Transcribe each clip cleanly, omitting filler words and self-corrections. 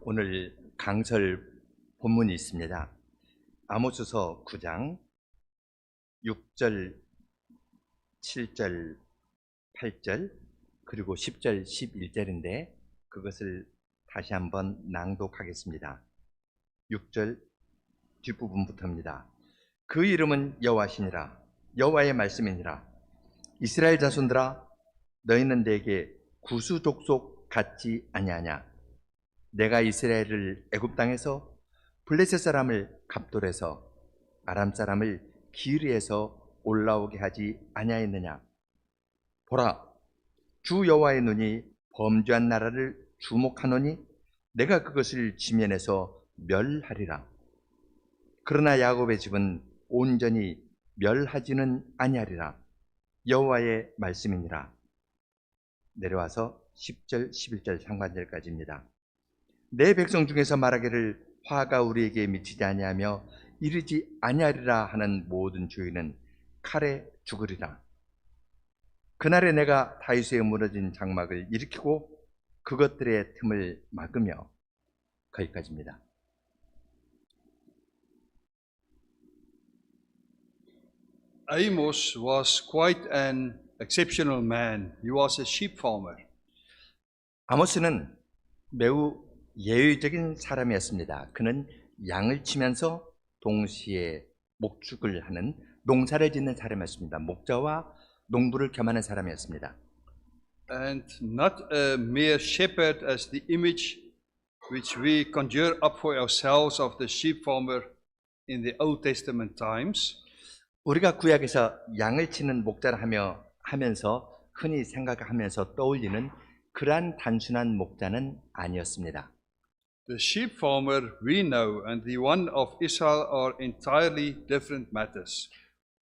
오늘 강설 본문이 있습니다. 아모스서 9장 6절, 7절, 8절 그리고 10절, 11절인데 그것을 다시 한번 낭독하겠습니다. 6절 뒷부분부터입니다. 그 이름은 여호와시니라. 여호와의 말씀이니라. 이스라엘 자손들아, 너희는 내게 구수 족속 같지 아니하냐. 내가 이스라엘을 애굽 땅에서 블레셋 사람을 갑돌에서 아람 사람을 기르에서 올라오게 하지 아니하였느냐. 보라, 주 여호와의 눈이 범죄한 나라를 주목하노니 내가 그것을 지면에서 멸하리라. 그러나 야곱의 집은 온전히 멸하지는 아니하리라. 여호와의 말씀이니라. 내려와서 10절, 11절 상반절까지입니다. 내 백성 중에서 말하기를 화가 우리에게 미치지 아니하며 이르지 아니하리라 하는 모든 주인은 칼에 죽으리라. 그날에 내가 다윗의 무너진 장막을 일으키고 그것들의 틈을 막으며. 거기까지입니다. Amos was quite an exceptional man. He was a sheep farmer. 아모스는 매우 예외적인 사람이었습니다. 그는 양을 치면서 동시에 목축을 하는, 농사를 짓는 사람이었습니다. 목자와 농부를 겸하는 사람이었습니다. And not a mere shepherd as the image which we conjure up for ourselves of the sheep farmer in the Old Testament times. 우리가 구약에서 양을 치는 목자를 하면서 흔히 생각하면서 떠올리는 그러한 단순한 목자는 아니었습니다. The sheep farmer we know and the one of Israel are entirely different matters.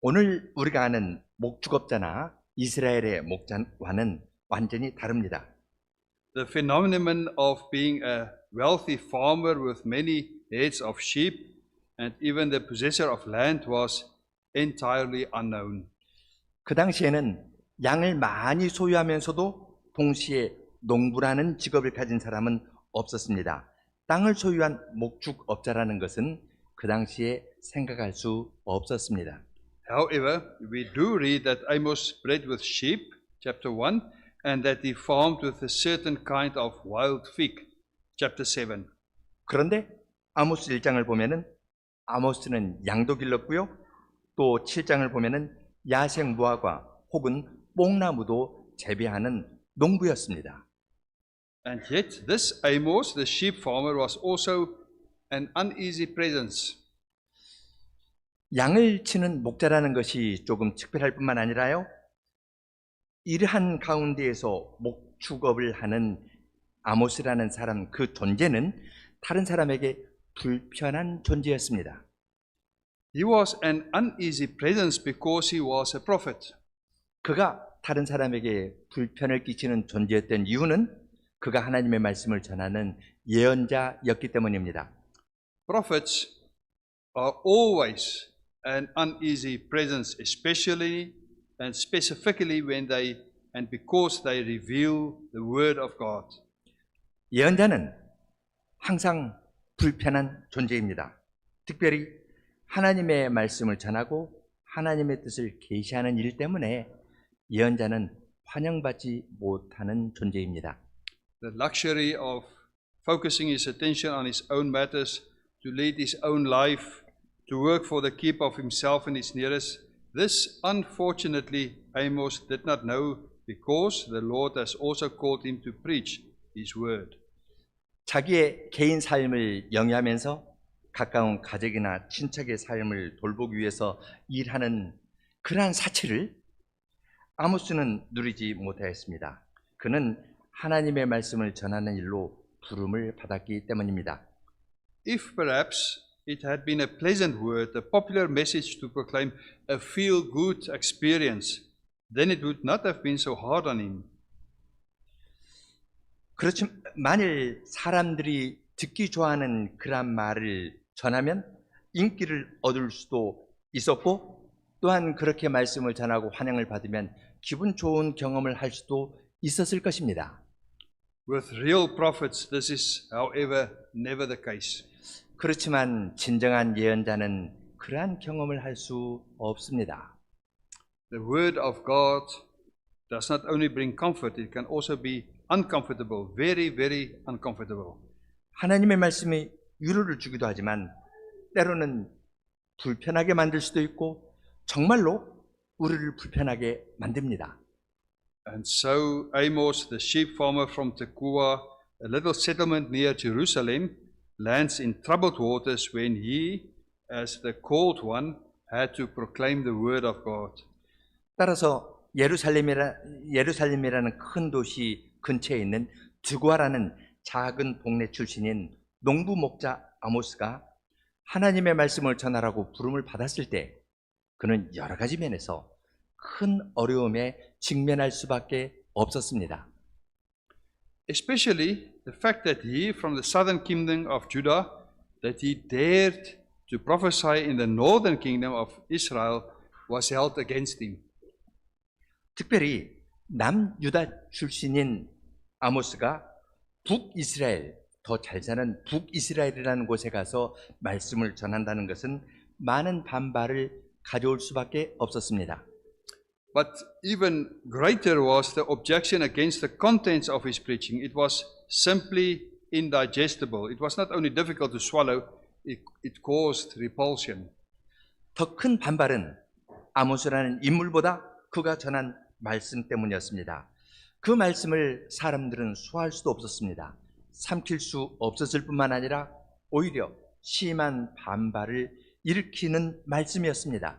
오늘 우리가 아는 목축업자나 이스라엘의 목자와는 완전히 다릅니다. The phenomenon of being a wealthy farmer with many heads of sheep and even the possessor of land was entirely unknown. 그 당시에는 양을 많이 소유하면서도 동시에 농부라는 직업을 가진 사람은 없었습니다. 땅을 소유한 목축업자라는 것은 그 당시에 생각할 수 없었습니다. However, we do read that Amos bred with sheep, chapter 1, and that he farmed with a certain kind of wild fig, chapter 7. 그런데 아모스 1장을 보면은 아모스는 양도 길렀고요. 또 7장을 보면은 야생 무화과 혹은 뽕나무도 재배하는 농부였습니다. And yet, this Amos, the sheep farmer, was also an uneasy presence. 양을 치는 목자라는 것이 조금 특별할 뿐만 아니라요, 이러한 가운데에서 목축업을 하는 아모스라는 사람, 그 존재는 다른 사람에게 불편한 존재였습니다. He was an uneasy presence because he was a prophet. 그가 다른 사람에게 불편을 끼치는 존재였던 이유는 그가 하나님의 말씀을 전하는 예언자였기 때문입니다. Prophets are always an uneasy presence, especially and specifically when they and because they reveal the word of God. 예언자는 항상 불편한 존재입니다. 특별히 하나님의 말씀을 전하고 하나님의 뜻을 계시하는 일 때문에 예언자는 환영받지 못하는 존재입니다. The luxury of focusing his attention on his own matters, to lead his own life, to work for the keep of himself and his nearest. This, unfortunately, Amos did not know because the Lord has also called him to preach his word. 자기의 개인 삶을 영위하면서 가까운 가족이나 친척의 삶을 돌보기 위해서 일하는 그러한 사치를 아모스는 누리지 못하였습니다. 그는 하나님의 말씀을 전하는 일로 부름을 받았기 때문입니다. If perhaps it had been a pleasant word, a popular message to proclaim a feel-good experience, then it would not have been so hard on him. 그렇지만 만일 사람들이 듣기 좋아하는 그러한 말을 전하면 인기를 얻을 수도 있었고, 또한 그렇게 말씀을 전하고 환영을 받으면 기분 좋은 경험을 할 수도 있었을 것입니다. With real prophets, this is, however, never the case. 그렇지만 진정한 예언자는 그러한 경험을 할 수 없습니다. The word of God does not only bring comfort, it can also be uncomfortable, very, very uncomfortable. 하나님의 말씀이 위로를 주기도 하지만 때로는 불편하게 만들 수도 있고 정말로 우리를 불편하게 만듭니다. And so Amos, the sheep farmer from Tekoa, a little settlement near Jerusalem, lands in troubled waters when he, as the called one, had to proclaim the word of God. 따라서 예루살렘이라는 큰 도시 근처에 있는 드고아라는 작은 동네 출신인 농부 목자 아모스가 하나님의 말씀을 전하라고 부름을 받았을 때 그는 여러 가지 면에서 큰 어려움에 직면할 수밖에 없었습니다. Especially the fact that he, from the southern kingdom of Judah, that he dared to prophesy in the northern kingdom of Israel, was held against him. 특별히 남유다 출신인 아모스가 북이스라엘, 더 잘 사는 북이스라엘이라는 곳에 가서 말씀을 전한다는 것은 많은 반발을 가져올 수밖에 없었습니다. But even greater was the objection against the contents of his preaching. It was simply indigestible. It was not only difficult to swallow, it caused repulsion. 더 큰 반발은 아모스라는 인물보다 그가 전한 말씀 때문이었습니다. 그 말씀을 사람들은 소화할 수도 없었습니다. 삼킬 수 없었을 뿐만 아니라 오히려 심한 반발을 일으키는 말씀이었습니다.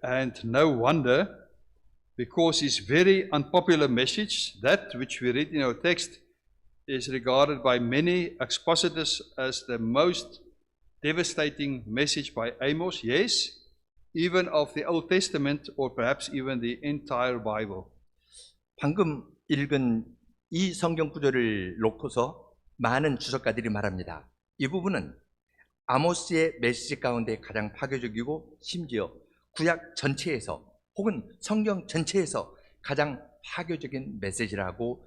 And no wonder, because his very unpopular message, that which we read in our text, is regarded by many expositors as the most devastating message by Amos, yes, even of the Old Testament or perhaps even the entire Bible. 방금 읽은 이 성경 구절을 놓고서 많은 주석가들이 말합니다. 이 부분은 아모스의 메시지 가운데 가장 파괴적이고 심지어 구약 전체에서 혹은 성경 전체에서 가장 파괴적인 메시지라고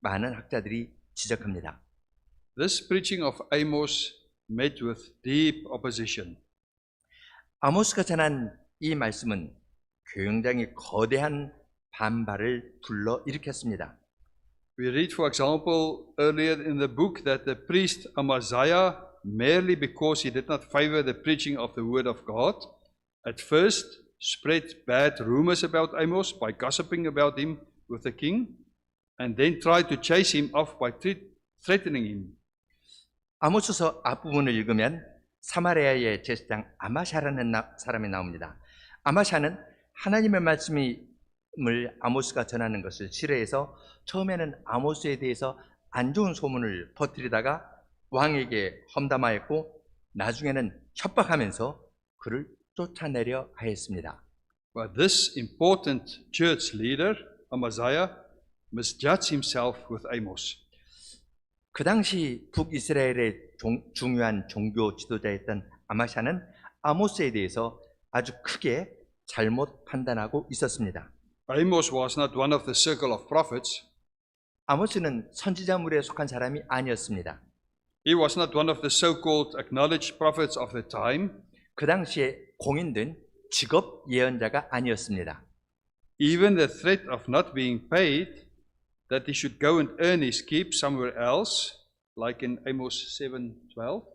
많은 학자들이 지적합니다. This preaching of Amos met with deep opposition. 아모스가 전한 이 말씀은 굉장히 거대한 반발을 불러일으켰습니다. We read, for example, earlier in the book that the priest Amaziah, merely because he did not favor the preaching of the word of God, at first spread bad rumors about Amos by gossiping about him with the king, and then tried to chase him off by threatening him. 아모스서 앞부분을 읽으면 사마리아의 제사장 아마샤라는 사람이 나옵니다. 아마샤는 하나님의 말씀을 아모스가 전하는 것을 싫어해서 처음에는 아모스에 대해서 안 좋은 소문을 퍼뜨리다가 왕에게 험담하였고 나중에는 협박하면서 그를 쫓아내려 하였습니다. But this important church leader, Amaziah, misjudged himself with Amos. 그 당시 북이스라엘의 중요한 종교 지도자였던 아마샤는 아모스에 대해서 아주 크게 잘못 판단하고 있었습니다. Amos was not one of the circle of prophets. 아모스는 선지자물에 속한 사람이 아니었습니다. He was not one of the so-called acknowledged prophets of the time. 그 당시에 공인된 직업 예언자가 아니었습니다. Even the threat of not being paid, that he should go and earn his keep somewhere else, like in Amos 7:12.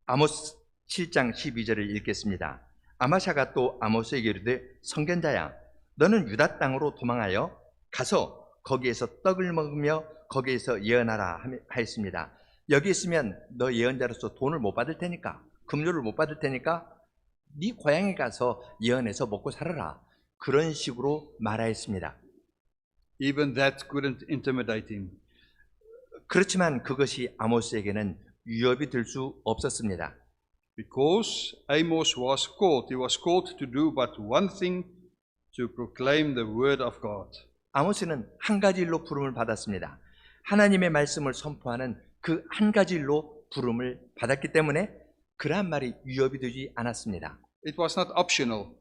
아모스 7장 12절을 읽겠습니다. 아마샤가 또 아모스에게 이르되 선견자야 너는 유다 땅으로 도망하여 가서 거기에서 떡을 먹으며 거기에서 예언하라 하였습니다. 여기 있으면 너 예언자로서 돈을 못 받을 테니까 금료를 못 받을 테니까 네 고향에 가서 예언해서 먹고 살아라. 그런 식으로 말하였습니다. Even that couldn't intimidate him. 그렇지만 그것이 아모스에게는 위협이 될 수 없었습니다. Because Amos was called, he was called to do but one thing, to proclaim the word of God. 아모스는 한 가지 일로 부름을 받았습니다. 하나님의 말씀을 선포하는 그 한 가지 일로 부름을 받았기 때문에 그러한 말이 위협이 되지 않았습니다. It was not optional.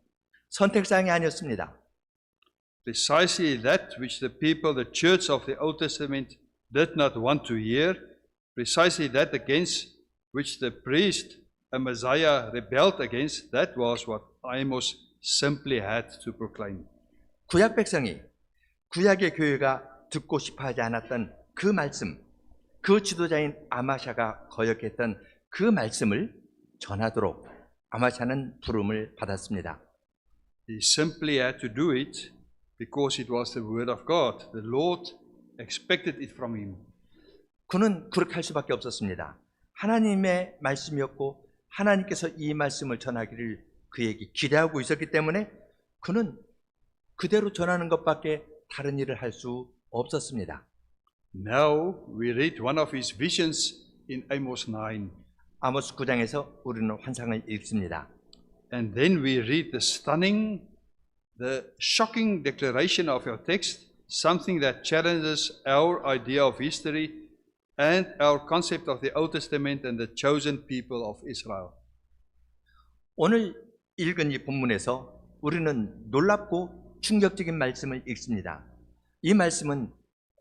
선택사항이 아니었습니다. Precisely that which the people, the church of the Old Testament, did not want to hear, precisely that against which the priest Amaziah rebelled against, that was what Amos simply had to proclaim. 구약 백성이 구약의 교회가 듣고 싶어하지 않았던 그 말씀, 그 지도자인 아마샤가 거역했던 그 말씀을 전하도록 아마샤는 부름을 받았습니다. He simply had to do it because it was the word of God. The Lord expected it from him. 그는 그렇게 할 수밖에 없었습니다. 하나님의 말씀이었고 하나님께서 이 말씀을 전하기를 그에게 기대하고 있었기 때문에 그는 그대로 전하는 것밖에 다른 일을 할 수 없었습니다. Now we read one of his visions in Amos 9. 아모스 9장에서 우리는 환상을 읽습니다. And then we read the stunning, the shocking declaration of your text, something that challenges our idea of history and our concept of the Old Testament and the chosen people of Israel. 오늘 읽은 이 본문에서 우리는 놀랍고 충격적인 말씀을 읽습니다. 이 말씀은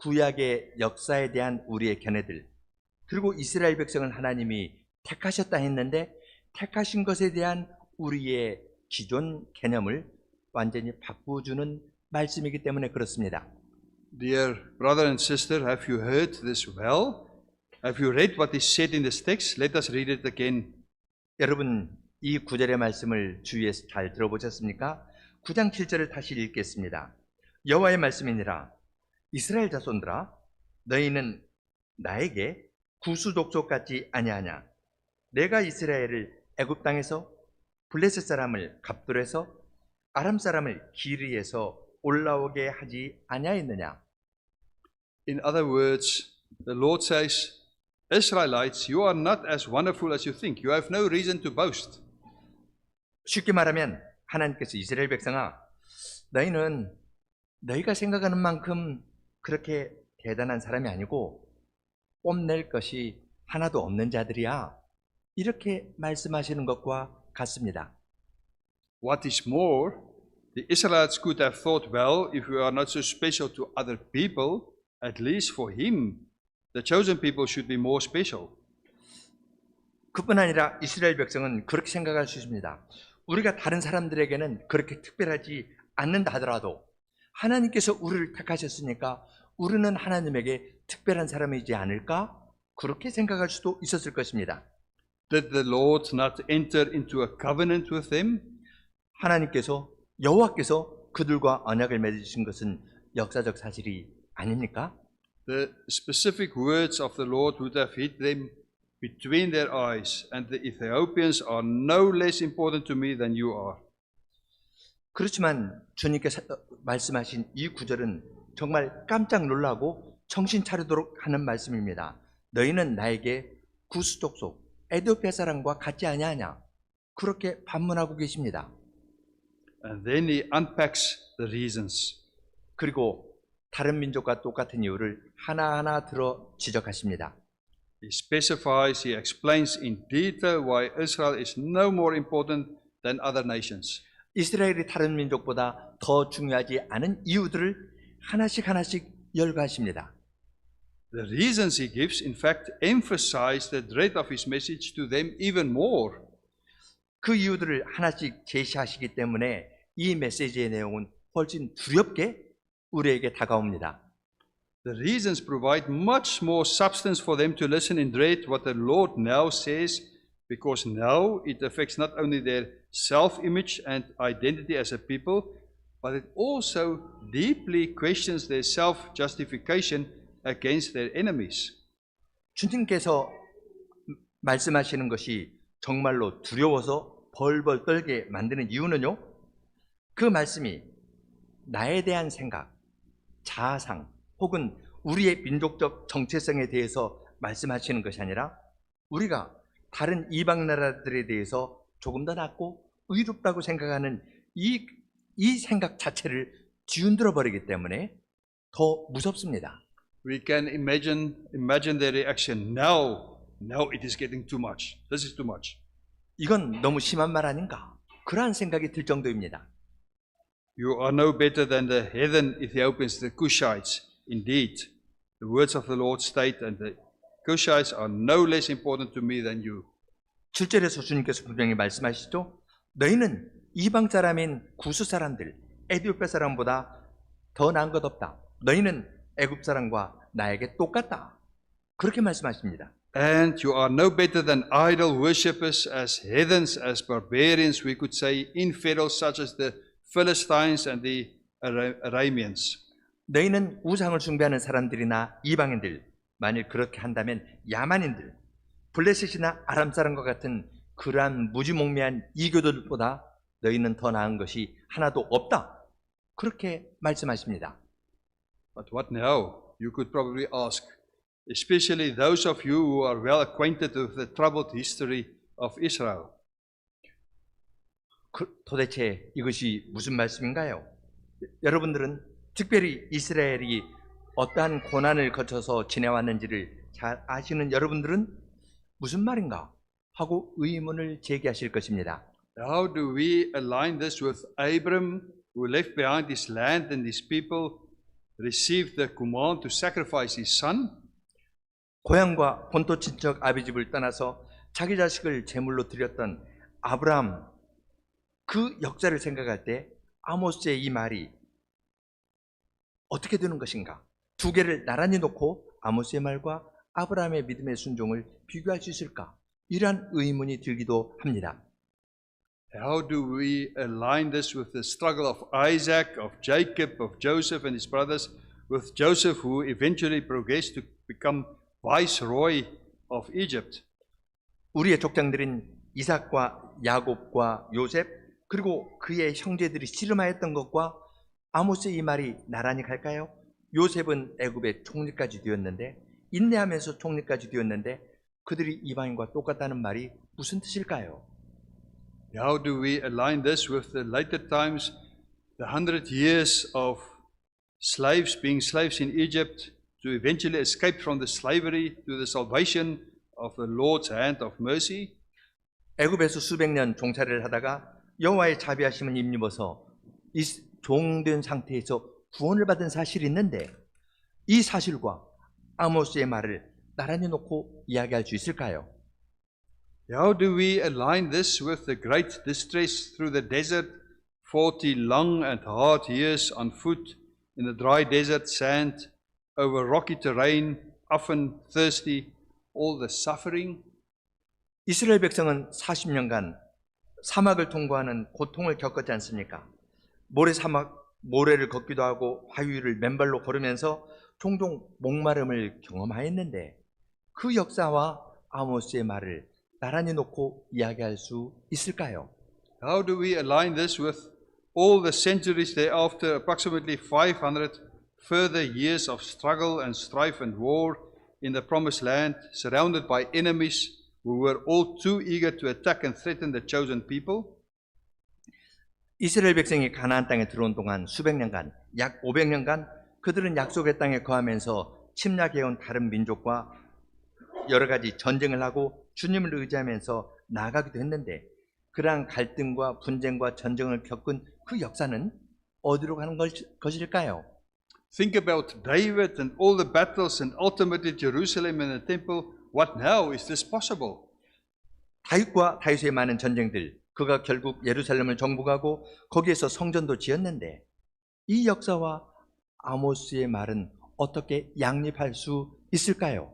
구약의 역사에 대한 우리의 견해들, 그리고 이스라엘 백성을 하나님이 택하셨다 했는데 택하신 것에 대한 우리의 기존 개념을 완전히 바꾸어주는 말씀이기 때문에 그렇습니다. Dear brother and sister, have you heard this well? Have you read what is said in this text? Let us read it again. 여러분, 이 9절의 말씀을 주위에서 잘 들어보셨습니까? 9장 7절을 다시 읽겠습니다. 여호와의 말씀이니라. 이스라엘 자손들아, 너희는 나에게 구수 족속 같지 아니하냐? 내가 이스라엘을 애굽 땅에서 블레셋 사람을 갑돌에서 아람 사람을 기르에서 올라오게 하지 아니하였느냐? In other words, the Lord says, Israelites, you are not as wonderful as you think. You have no reason to boast. 쉽게 말하면 하나님께서 이스라엘 백성아, 너희는 너희가 생각하는 만큼 그렇게 대단한 사람이 아니고 뽐낼 것이 하나도 없는 자들이야. 이렇게 말씀하시는 것과 같습니다. What is more, the Israelites could have thought, well, if we are not so special to other people, at least for him, the chosen people should be more special. 그뿐 아니라 이스라엘 백성은 그렇게 생각할 수 있습니다. 우리가 다른 사람들에게는 그렇게 특별하지 않는다 하더라도 하나님께서 우리를 택하셨으니까 우리는 하나님에게 특별한 사람이지 않을까? 그렇게 생각할 수도 있었을 것입니다. Did the Lord not enter into a covenant with them? 하나님께서 여호와께서 그들과 언약을 맺으신 것은 역사적 사실이 아닙니까? The specific words of the Lord would have hit them between their eyes, and the Ethiopians are no less important to me than you are. 그렇지만 주님께서 말씀하신 이 구절은 정말 깜짝 놀라고 정신 차리도록 하는 말씀입니다. 너희는 나에게 구스 족속 에티오피아 사람과 같지 아니하냐? 그렇게 반문하고 계십니다. And then he unpacks the reasons. 그리고 다른 민족과 똑같은 이유를 하나하나 들어 지적하십니다. He specifies, he explains in detail why Israel is no more important than other nations. 이스라엘이 다른 민족보다 더 중요하지 않은 이유들을 하나씩 하나씩 열거하십니다. The reasons he gives, in fact, emphasize the dread of his message to them even more. 그 이유들을 하나씩 제시하시기 때문에 이 메시지의 내용은 훨씬 두렵게 우리에게 다가옵니다. The reasons provide much more substance for them to listen in dread what the Lord now says, because now it affects not only their self-image and identity as a people, but it also deeply questions their self-justification against their enemies. 주님께서 말씀하시는 것이 정말로 두려워서 벌벌 떨게 만드는 이유는요, 그 말씀이 나에 대한 생각, 자아상 혹은 우리의 민족적 정체성에 대해서 말씀하시는 것이 아니라 우리가 다른 이방 나라들에 대해서 조금 더 낫고 의롭다고 생각하는 이 생각 자체를 뒤흔들어 버리기 때문에 더 무섭습니다. We can imagine their reaction. Now it is getting too much. This is too much. 이건 너무 심한 말 아닌가? 그러한 생각이 들 정도입니다. You are no better than the heathen Ethiopians, the Cushites. Indeed, the the words of the Lord state, and the Cushites are no less important to me than you. 7절에서 주님께서 분명히 말씀하시죠. 너희는 이방 사람인 구스 사람들, 에티오피아 사람보다 더 나은 것 없다. 너희는 애굽 사람과 나에게 똑같다. 그렇게 말씀하십니다. And you are no better than idol worshippers, as heathens, as barbarians, we could say, infidels such as the Philistines and the Arameans. 너희는 우상을 숭배하는 사람들이나 이방인들, 만일 그렇게 한다면 야만인들, 블레셋이나 아람 사람과 같은 그러한 무지몽매한 이교도들보다 너희는 더 나은 것이 하나도 없다. 그렇게 말씀하십니다. But what now? You could probably ask, especially those of you who are well acquainted with the troubled history of Israel. 도대체 이것이 무슨 말씀인가요? 여러분들은 특별히 이스라엘이 어떠한 고난을 거쳐서 지내왔는지를 잘 아시는 여러분들은 무슨 말인가 하고 의문을 제기하실 것입니다. How do we align this with Abram, who left behind his land and his people, received the command to sacrifice his son? 고향과 본토 친척 아비집을 떠나서 자기 자식을 제물로 드렸던 아브라함, 그 역사를 생각할 때 아모스의 이 말이 어떻게 되는 것인가? 두 개를 나란히 놓고 아모스의 말과 아브라함의 믿음의 순종을 비교할 수 있을까? 이러한 의문이 들기도 합니다. How do we align this with the struggle of Isaac, of Jacob, of Joseph and his brothers, with Joseph who eventually progressed to become viceroy of Egypt? 우리의 족장들인 이삭과 야곱과 요셉, 그리고 그의 형제들이 씨름하였던 것과 아모스의 이 말이 나란히 갈까요? 요셉은 애굽의 총리까지 되었는데, 인내하면서 총리까지 되었는데 그들이 이방인과 똑같다는 말이 무슨 뜻일까요? How do we align this with the later times, the 100 years of slaves being slaves in Egypt to eventually escape from the slavery to the salvation of the Lord's hand of mercy? 애굽에서 수백 년 종살이를 하다가 여호와의 자비하심을 입입어서 이 종된 상태에서 구원을 받은 사실이 있는데 이 사실과 아모스의 말을 나란히 놓고 이야기할 수 있을까요? How do we align this with the great distress through the desert, 40 long and hard years on foot in the dry desert sand, over rocky terrain, often thirsty, all the suffering? 이스라엘 백성은 40년간 사막을 통과하는 고통을 겪었지 않습니까? 모래를 걷기도 하고 바위를 맨발로 걸으면서 종종 목마름을 경험하였는데 그 역사와 아모스의 말을 나란히 놓고 이야기할 수 있을까요? How do we align this with all the centuries thereafter, approximately 500 further years of struggle and strife and war in the promised land, surrounded by enemies who were all too eager to attack and threaten the chosen people? 이스라엘 백성이 가나안 땅에 들어온 동안 수백 년간, 약 500년간 그들은 약속의 땅에 거하면서 침략해온 다른 민족과 여러 가지 전쟁을 하고 주님을 의지하면서 나아가기도 했는데 그러한 갈등과 분쟁과 전쟁을 겪은 그 역사는 어디로 가는 것일까요? Think about David and all the battles and ultimately Jerusalem and the temple. What now? Is this possible? 다윗과 다윗의 많은 전쟁들, 그가 결국 예루살렘을 정복하고 거기에서 성전도 지었는데 이 역사와 아모스의 말은 어떻게 양립할 수 있을까요?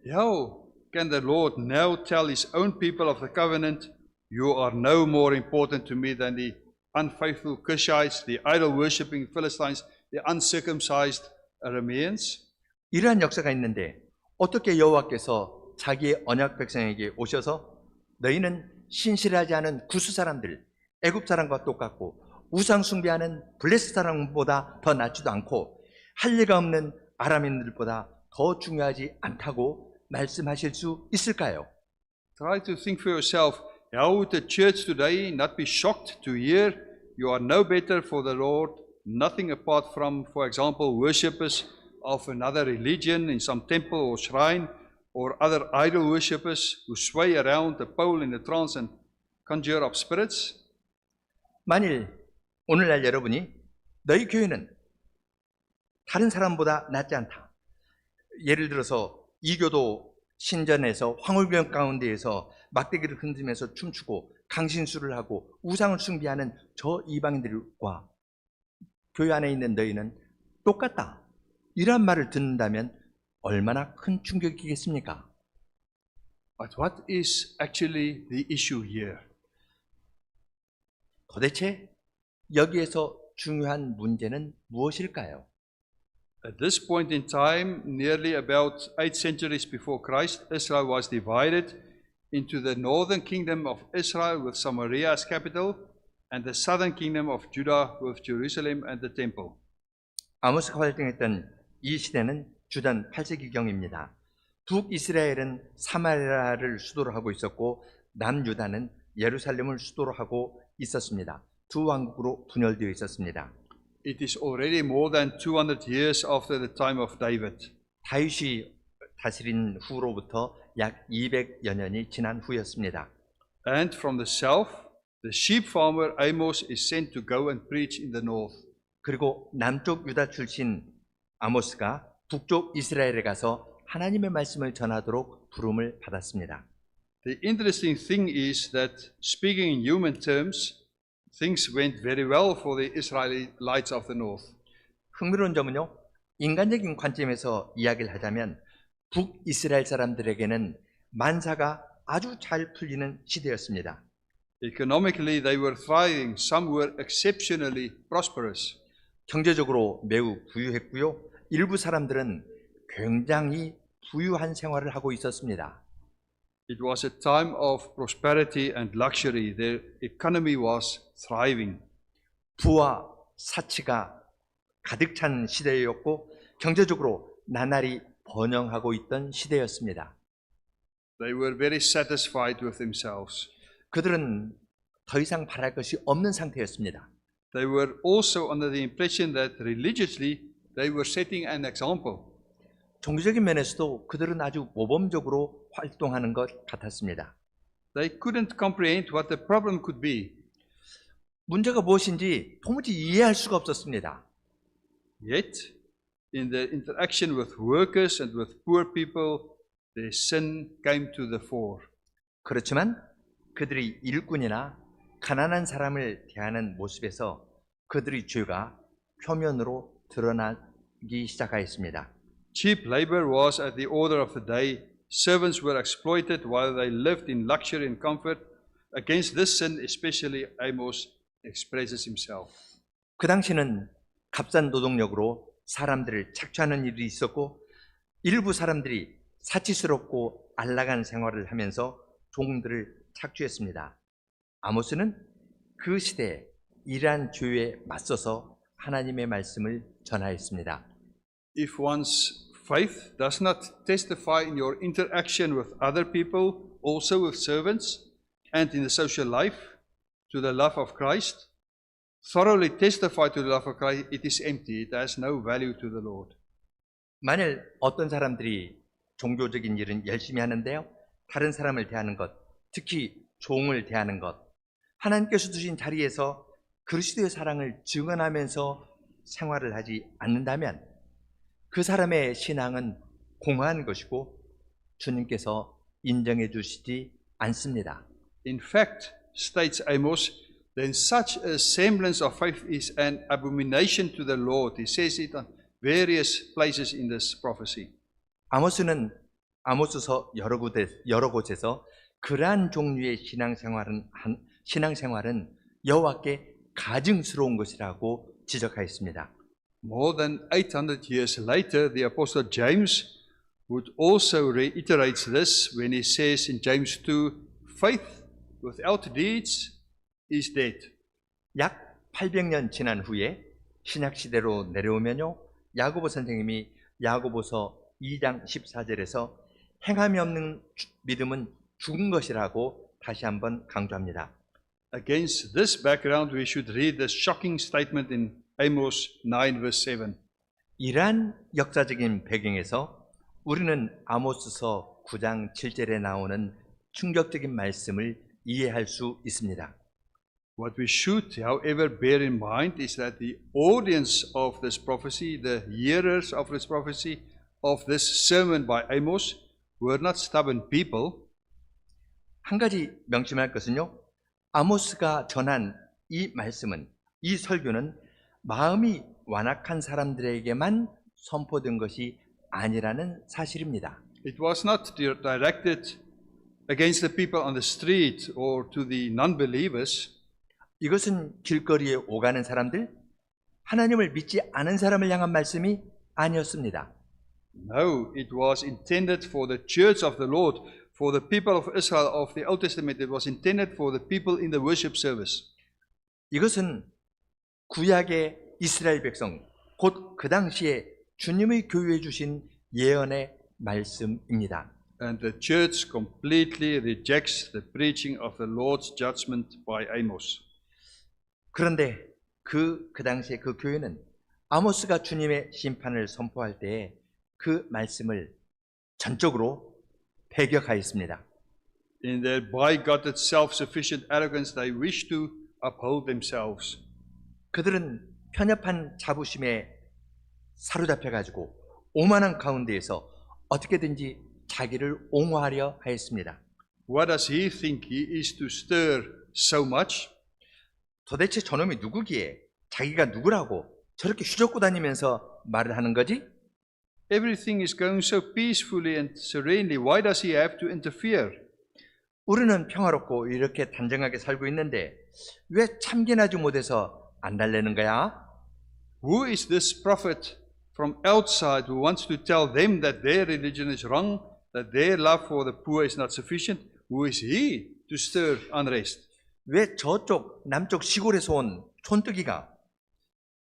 How can the Lord now tell his own people of the covenant, you are no more important to me than the unfaithful Cushites, the idol-worshipping Philistines, the uncircumcised Arameans? 이러한 역사가 있는데 어떻게 여호와께서 자기의 언약 백성에게 오셔서 너희는 신실하지 않은 구스 사람들, 애굽 사람과 똑같고 우상 숭배하는 블레셋 사람보다 더 낫지도 않고 할 리가 없는 아람인들보다 더 중요하지 않다고 말씀하실 수 있을까요? Try to think for yourself, how would the church today not be shocked to hear you are no better for the Lord, nothing apart from, for example, worshippers of another religion in some temple or shrine, or other idol worshippers who sway around the pole in a trance and conjure up spirits? 만일 오늘날 여러분이 너희 교회는 다른 사람보다 낫지 않다, 예를 들어서 이교도 신전에서 황홀병 가운데에서 막대기를 흔들면서 춤추고 강신술을 하고 우상을 숭배하는 저 이방인들과 교회 안에 있는 너희는 똑같다. 이런 말을 듣는다면 얼마나 큰 충격이겠습니까? But what is actually the issue here? 도대체 여기에서 중요한 문제는 무엇일까요? At this point in time, nearly about 8 centuries before Christ, Israel was divided into the northern kingdom of Israel with Samaria as capital, and the southern kingdom of Judah with Jerusalem and the temple. 아모스가 활동했던 이 시대는 주전 8세기경입니다. 북이스라엘은 사마리아를 수도로 하고 있었고 남유다는 예루살렘을 수도로 하고 있었습니다. 두 왕국으로 분열되어 있었습니다. It is already more than 200 years after the time of David. 다윗이 다스린 후로부터 약 200여 년이 지난 후였습니다. And from the south, the sheep farmer Amos is sent to go and preach in the north. 그리고 남쪽 유다 출신 아모스가 북쪽 이스라엘에 가서 하나님의 말씀을 전하도록 부름을 받았습니다. The interesting thing is that, speaking in human terms, things went very well for the Israelites of the north. 흥미로운 점은요, 인간적인 관점에서 이야기를 하자면 북이스라엘 사람들에게는 만사가 아주 잘 풀리는 시대였습니다. Economically, they were thriving. Some were exceptionally prosperous. 경제적으로 매우 부유했고요. 일부 사람들은 굉장히 부유한 생활을 하고 있었습니다. It was a time of prosperity and luxury. Their economy was thriving. 부와 사치가 가득 찬 시대였고 경제적으로 나날이 번영하고 있던 시대였습니다. They were very satisfied with themselves. 그들은 더 이상 바랄 것이 없는 상태였습니다. They were also under the impression that religiously they were setting an example. 종교적인 면에서도 그들은 아주 모범적으로 활동하는 것 같았습니다. They couldn't comprehend what the problem could be. 문제가 무엇인지 도무지 이해할 수가 없었습니다. Yet, in their interaction with workers and with poor people, their sin came to the fore. 그렇지만 그들이 일꾼이나 가난한 사람을 대하는 모습에서 그들의 죄가 표면으로 드러나기 시작하였습니다. Cheap labor was at the order of the day. Servants were exploited while they lived in luxury and comfort. Against this sin, especially Amos expresses himself. 그 당시는 값싼 노동력으로 사람들을 착취하는 일이 있었고 일부 사람들이 사치스럽고 안락한 생활을 하면서 종들을 착취했습니다. 아모스는 그 시대에 이러한 죄에 맞서서 하나님의 말씀을 전하였습니다. If one's faith does not testify in your interaction with other people, also with servants, and in the social life, to the love of Christ, thoroughly testify to the love of Christ, it is empty. It has no value to the Lord. 만일 어떤 사람들이 종교적인 일은 열심히 하는데요. 다른 사람을 대하는 것, 특히 종을 대하는 것, 하나님께서 두신 자리에서 그리스도의 사랑을 증언하면서 생활을 하지 않는다면 그 사람의 신앙은 공허한 것이고 주님께서 인정해 주시지 않습니다. In fact, states Amos, then such a semblance of faith is an abomination to the Lord. He says it on various places in this prophecy. 아모스는 아모스서 여러 곳에서 그러한 종류의 신앙생활은 여호와께 가증스러운 것이라고 지적하였습니다. More than 800 years later, the Apostle James would also reiterate this when he says in James 2, faith without deeds is dead. 약 800년 지난 후에 신약 시대로 내려오면요. 야고보 선생님이 야고보서 2장 14절에서 행함이 없는 믿음은 죽은 것이라고 다시 한번 강조합니다. Against this background, we should read this shocking statement in Amos 9 verse 7. 이러한 역사적인 배경에서 우리는 아모스서 9장 7절에 나오는 충격적인 말씀을 이해할 수 있습니다. What we should, however, bear in mind is that the audience of this prophecy, the hearers of this prophecy, of this sermon by Amos were not stubborn people. 한 가지 명심할 것은요. 아모스가 전한 이 말씀은, 이 설교는 마음이 완악한 사람들에게만 선포된 것이 아니라는 사실입니다. It was not directed against the people on the street or to the non-believers. 이것은 길거리에 오가는 사람들, 하나님을 믿지 않은 사람을 향한 말씀이 아니었습니다. No, it was intended for the church of the Lord, for the people of Israel of the Old Testament. It was intended for the people in the worship service. 이것은 구약의 이스라엘 백성, 곧 그 당시에 주님의 교회에 주신 예언의 말씀입니다. And the church completely rejects the preaching of the Lord's judgment by Amos. 그런데 그 당시에 그 교회는 아모스가 주님의 심판을 선포할 때에 그 말씀을 전적으로 배격하였습니다. In their by-godded self-sufficient arrogance, they wish to uphold themselves. 그들은 편협한 자부심에 사로잡혀가지고 오만한 가운데에서 어떻게든지 자기를 옹호하려 하였습니다. What does he think he is to stir so much? 도대체 저놈이 누구기에 자기가 누구라고 저렇게 휘젓고 다니면서 말을 하는 거지? Everything is going so peacefully and serenely. Why does he have to interfere? 우리는 평화롭고 이렇게 단정하게 살고 있는데 왜 참견하지 못해서 안 달래는 거야? Who is this prophet from outside who wants to tell them that their religion is wrong, that their love for the poor is not sufficient? Who is he to stir unrest? 왜 저쪽 남쪽 시골에서 온 촌뜨기가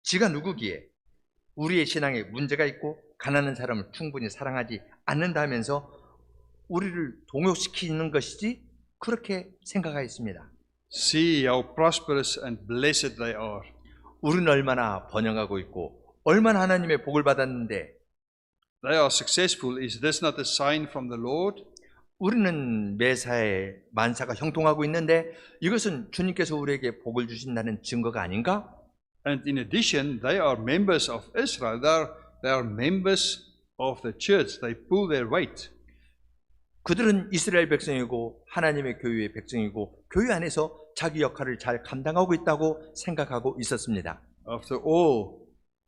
지가 누구기에 우리의 신앙에 문제가 있고 가난한 사람을 충분히 사랑하지 않는다면서 우리를 동요시키는 것이지? 그렇게 생각하였습니다. See how prosperous and blessed they are. 우리는 얼마나 번영하고 있고 얼마나 하나님의 복을 받았는데 They are successful. Is this not a sign from the Lord? 우리는 매사에 만사가 형통하고 있는데 이것은 주님께서 우리에게 복을 주신다는 증거가 아닌가? And in addition, they are members of Israel. They are members of the church. They pull their weight. 그들은 이스라엘 백성이고 하나님의 교회의 백성이고 교회 안에서 자기 역할을 잘 감당하고 있다고 생각하고 있었습니다. After all,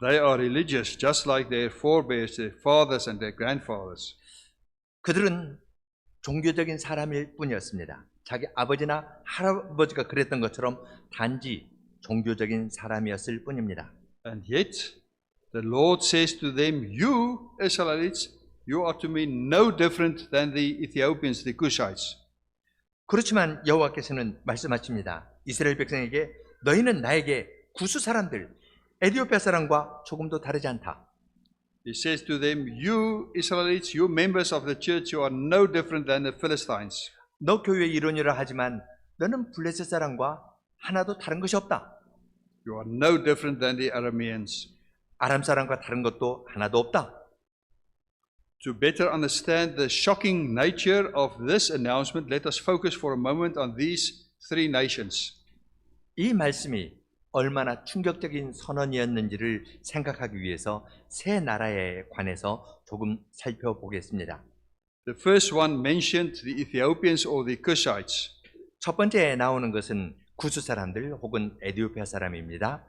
they are religious, just like their forebears, their fathers and their grandfathers. 그들은 종교적인 사람일 뿐이었습니다. 자기 아버지나 할아버지가 그랬던 것처럼 단지 종교적인 사람이었을 뿐입니다. And yet, the Lord says to them, you, Israelites, you are to me no different than the Ethiopians, the Cushites. 그렇지만 여호와께서는 말씀하십니다. 이스라엘 백성에게 너희는 나에게 구스 사람들, 에디오피아 사람과 조금도 다르지 않다. He says to them, you, Israelites, you members of the church, you are no different than the Philistines. 너 교회 일원이라 하지만 너는 블레셋 사람과 하나도 다른 것이 없다. You are no different than the Arameans. 아람 사람과 다른 것도 하나도 없다. To better understand the shocking nature of this announcement, let us focus for a moment on these three nations. 이 말씀이 얼마나 충격적인 선언이었는지를 생각하기 위해서 세 나라에 관해서 조금 살펴보겠습니다. The first one mentioned the Ethiopians or the Cushites. 첫 번째 나오는 것은 구스 사람들 혹은 에디오피아 사람입니다.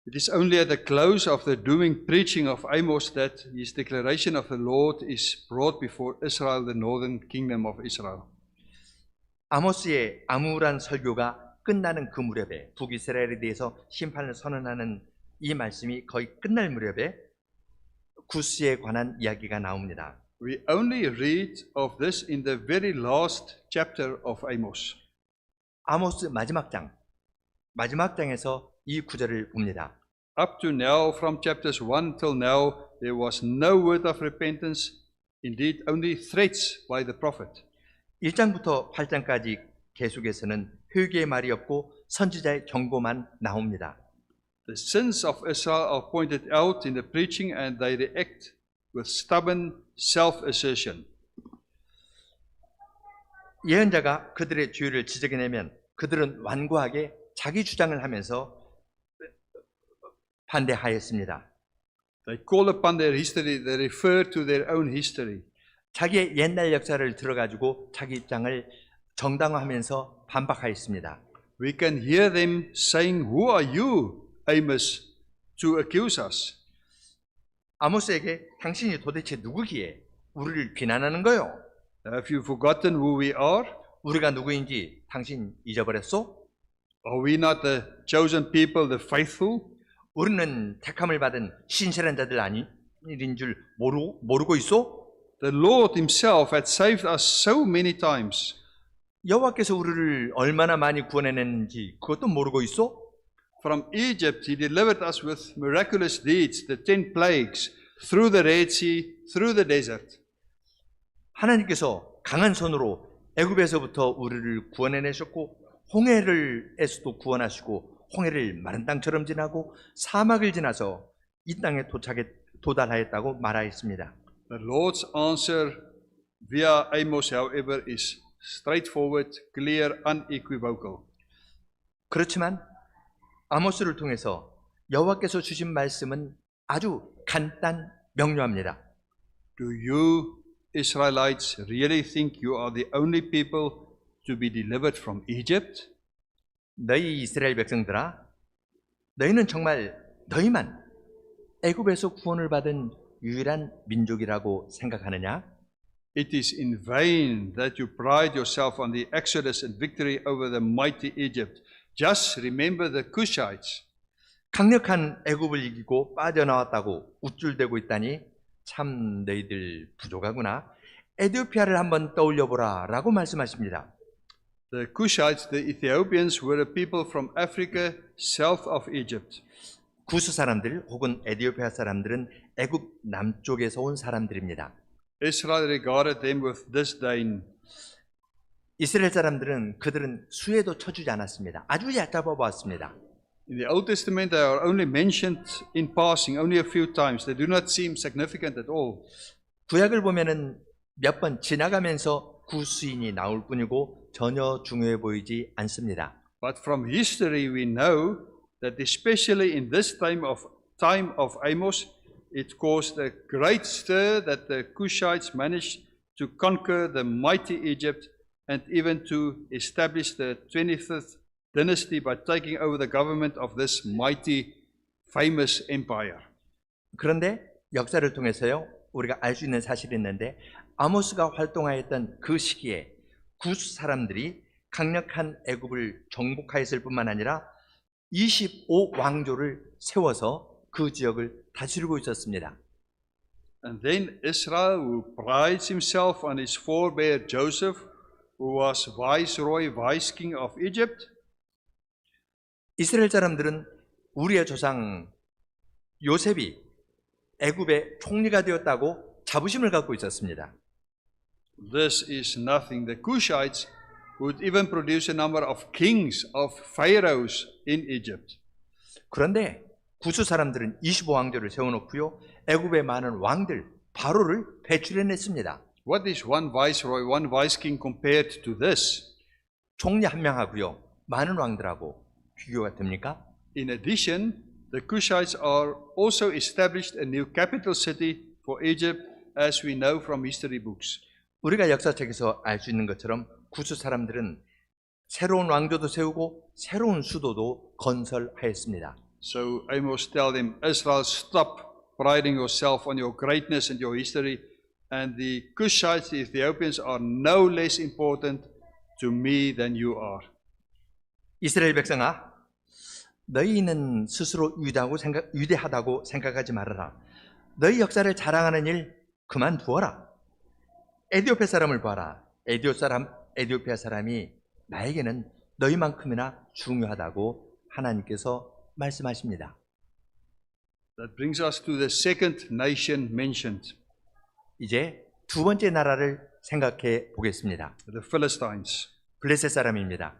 It is only at the close of the dooming preaching of Amos that his declaration of the Lord is brought before Israel, the northern kingdom of Israel. 아모스의 암울한 설교가 끝나는 그 무렵에 북이스라엘에 대해서 심판을 선언하는 이 말씀이 거의 끝날 무렵에 구스에 관한 이야기가 나옵니다. We only read of this in the very last chapter of Amos. 아모스 마지막 장에서 이 구절을 봅니다. Up to now, from chapters 1 till now, there was no word of repentance, indeed only threats by the prophet. 1장부터 8장까지 계속해서는 회개의 말이 없고 선지자의 경고만 나옵니다. The sins of Israel are pointed out in the preaching and they react with stubborn self-assertion. 예언자가 그들의 죄를 지적해내면 그들은 완고하게 자기 주장을 하면서 반대하였습니다. They call upon their history, they refer to their own history. 자기의 옛날 역사를 들어가지고 자기 입장을 정당화하면서 반박하였습니다. We can hear them saying, "Who are you, Amos, to accuse us?" 아모스에게 당신이 도대체 누구기에 우리를 비난하는 거요? Have you forgotten who we are? 우리가 누구인지 당신 잊어버렸소? Are we not the chosen people, the faithful? 우리는 택함을 받은 신실한 자들 아닌 줄 모르고 있소? The Lord himself had saved us so many times. 여호와께서 우리를 얼마나 많이 구원해냈는지 그것도 모르고 있소? From Egypt, he delivered us with miraculous deeds, the 10 plagues, through the Red Sea, through the desert. 하나님께서 강한 손으로 애굽에서부터 우리를 구원해내셨고 홍해에서도 구원하시고 홍해를 마른 땅처럼 지나고 사막을 지나서 이 땅에 도달하였다고 말하였습니다. The Lord's answer via Amos, however, is straightforward, clear, unequivocal. 그렇지만 아모스를 통해서 여호와께서 주신 말씀은 아주 간단 명료합니다. Do you Israelites really think you are the only people to be delivered from Egypt? 너희 이스라엘 백성들아, 너희는 정말 너희만 애굽에서 구원을 받은 유일한 민족이라고 생각하느냐? It is in vain that you pride yourself on the exodus and victory over the mighty Egypt. Just remember the Cushites. 강력한 애굽을 이기고 빠져나왔다고 우쭐대고 있다니 참 너희들 부족하구나. 에티오피아를 한번 떠올려보라 라고 말씀하십니다. The Cushites, the Ethiopians, were a people from Africa, south of Egypt. 구스 사람들 혹은 에티오피아 사람들은 애굽 남쪽에서 온 사람들입니다. Israel regarded them with disdain. 이스라엘 사람들은 그들은 수에도 쳐주지 않았습니다. 아주 얕잡아 보았습니다. In the Old Testament, they are only mentioned in passing, only a few times. They do not seem significant at all. 구약을 보면은 몇 번 지나가면서 구스인이 나올 뿐이고 전혀 중요해 보이지 않습니다. But from history, we know that especially in this time of Amos, it caused a great stir that the Cushites managed to conquer the mighty Egypt and even to establish the 25th dynasty by taking over the government of this mighty, famous empire. 그런데 역사를 통해서요, 우리가 알 수 있는 사실이 있는데 아모스가 활동하였던 그 시기에 구스 사람들이 강력한 애굽을 정복하였을 뿐만 아니라 25왕조를 세워서 그 지역을 다스리고 있었습니다. And then Israel, who prides himself on his forebear Joseph, who was viceroy, vice king of Egypt, 이스라엘 사람들은 우리의 조상 요셉이 애굽의 총리가 되었다고 자부심을 갖고 있었습니다. this is nothing. The Cushites would even produce a number of kings, of pharaohs in Egypt. 그런데 구스 사람들은 25왕조를 세워놓고요, 애굽의 많은 왕들 바로를 배출해냈습니다. What is one viceroy, one vice king compared to this? 총리 한 명하고요, 많은 왕들하고 비교가 됩니까? In addition, the Cushites are also established a new capital city for Egypt, as we know from history books. 우리가 역사책에서 알 수 있는 것처럼 구스 사람들은 새로운 왕조도 세우고 새로운 수도도 건설하였습니다. So Amos tell them, Israel, stop priding yourself on your greatness and your history, and the Cushites, the Ethiopians, are no less important to me than you are. 이스라엘 백성아, 너희는 스스로 위대하다고 생각하지 말아라. 너희 역사를 자랑하는 일 그만두어라. 에티오피아 사람을 봐라. 에티오피아 사람이 나에게는 너희만큼이나 중요하다고 하나님께서 말씀하십니다. That brings us to the second nation mentioned, 이제 두 번째 나라를 생각해 보겠습니다. the Philistines. 블레셋 사람입니다.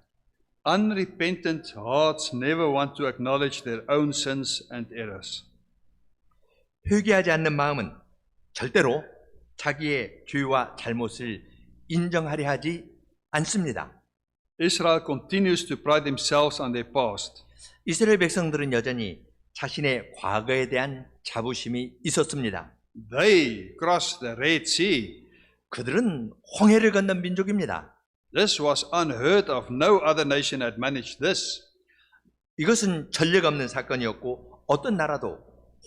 Unrepentant hearts never want to acknowledge their own sins and errors. 회개하지 않는 마음은 절대로 자기의 죄와 잘못을 인정하려 하지 않습니다. Israel continues to pride themselves on their past. 이스라엘 백성들은 여전히 자신의 과거에 대한 자부심이 있었습니다. They crossed the Red Sea. 그들은 홍해를 건넌 민족입니다. This was unheard of. No other nation had managed this. 이것은 전례가 없는 사건이었고 어떤 나라도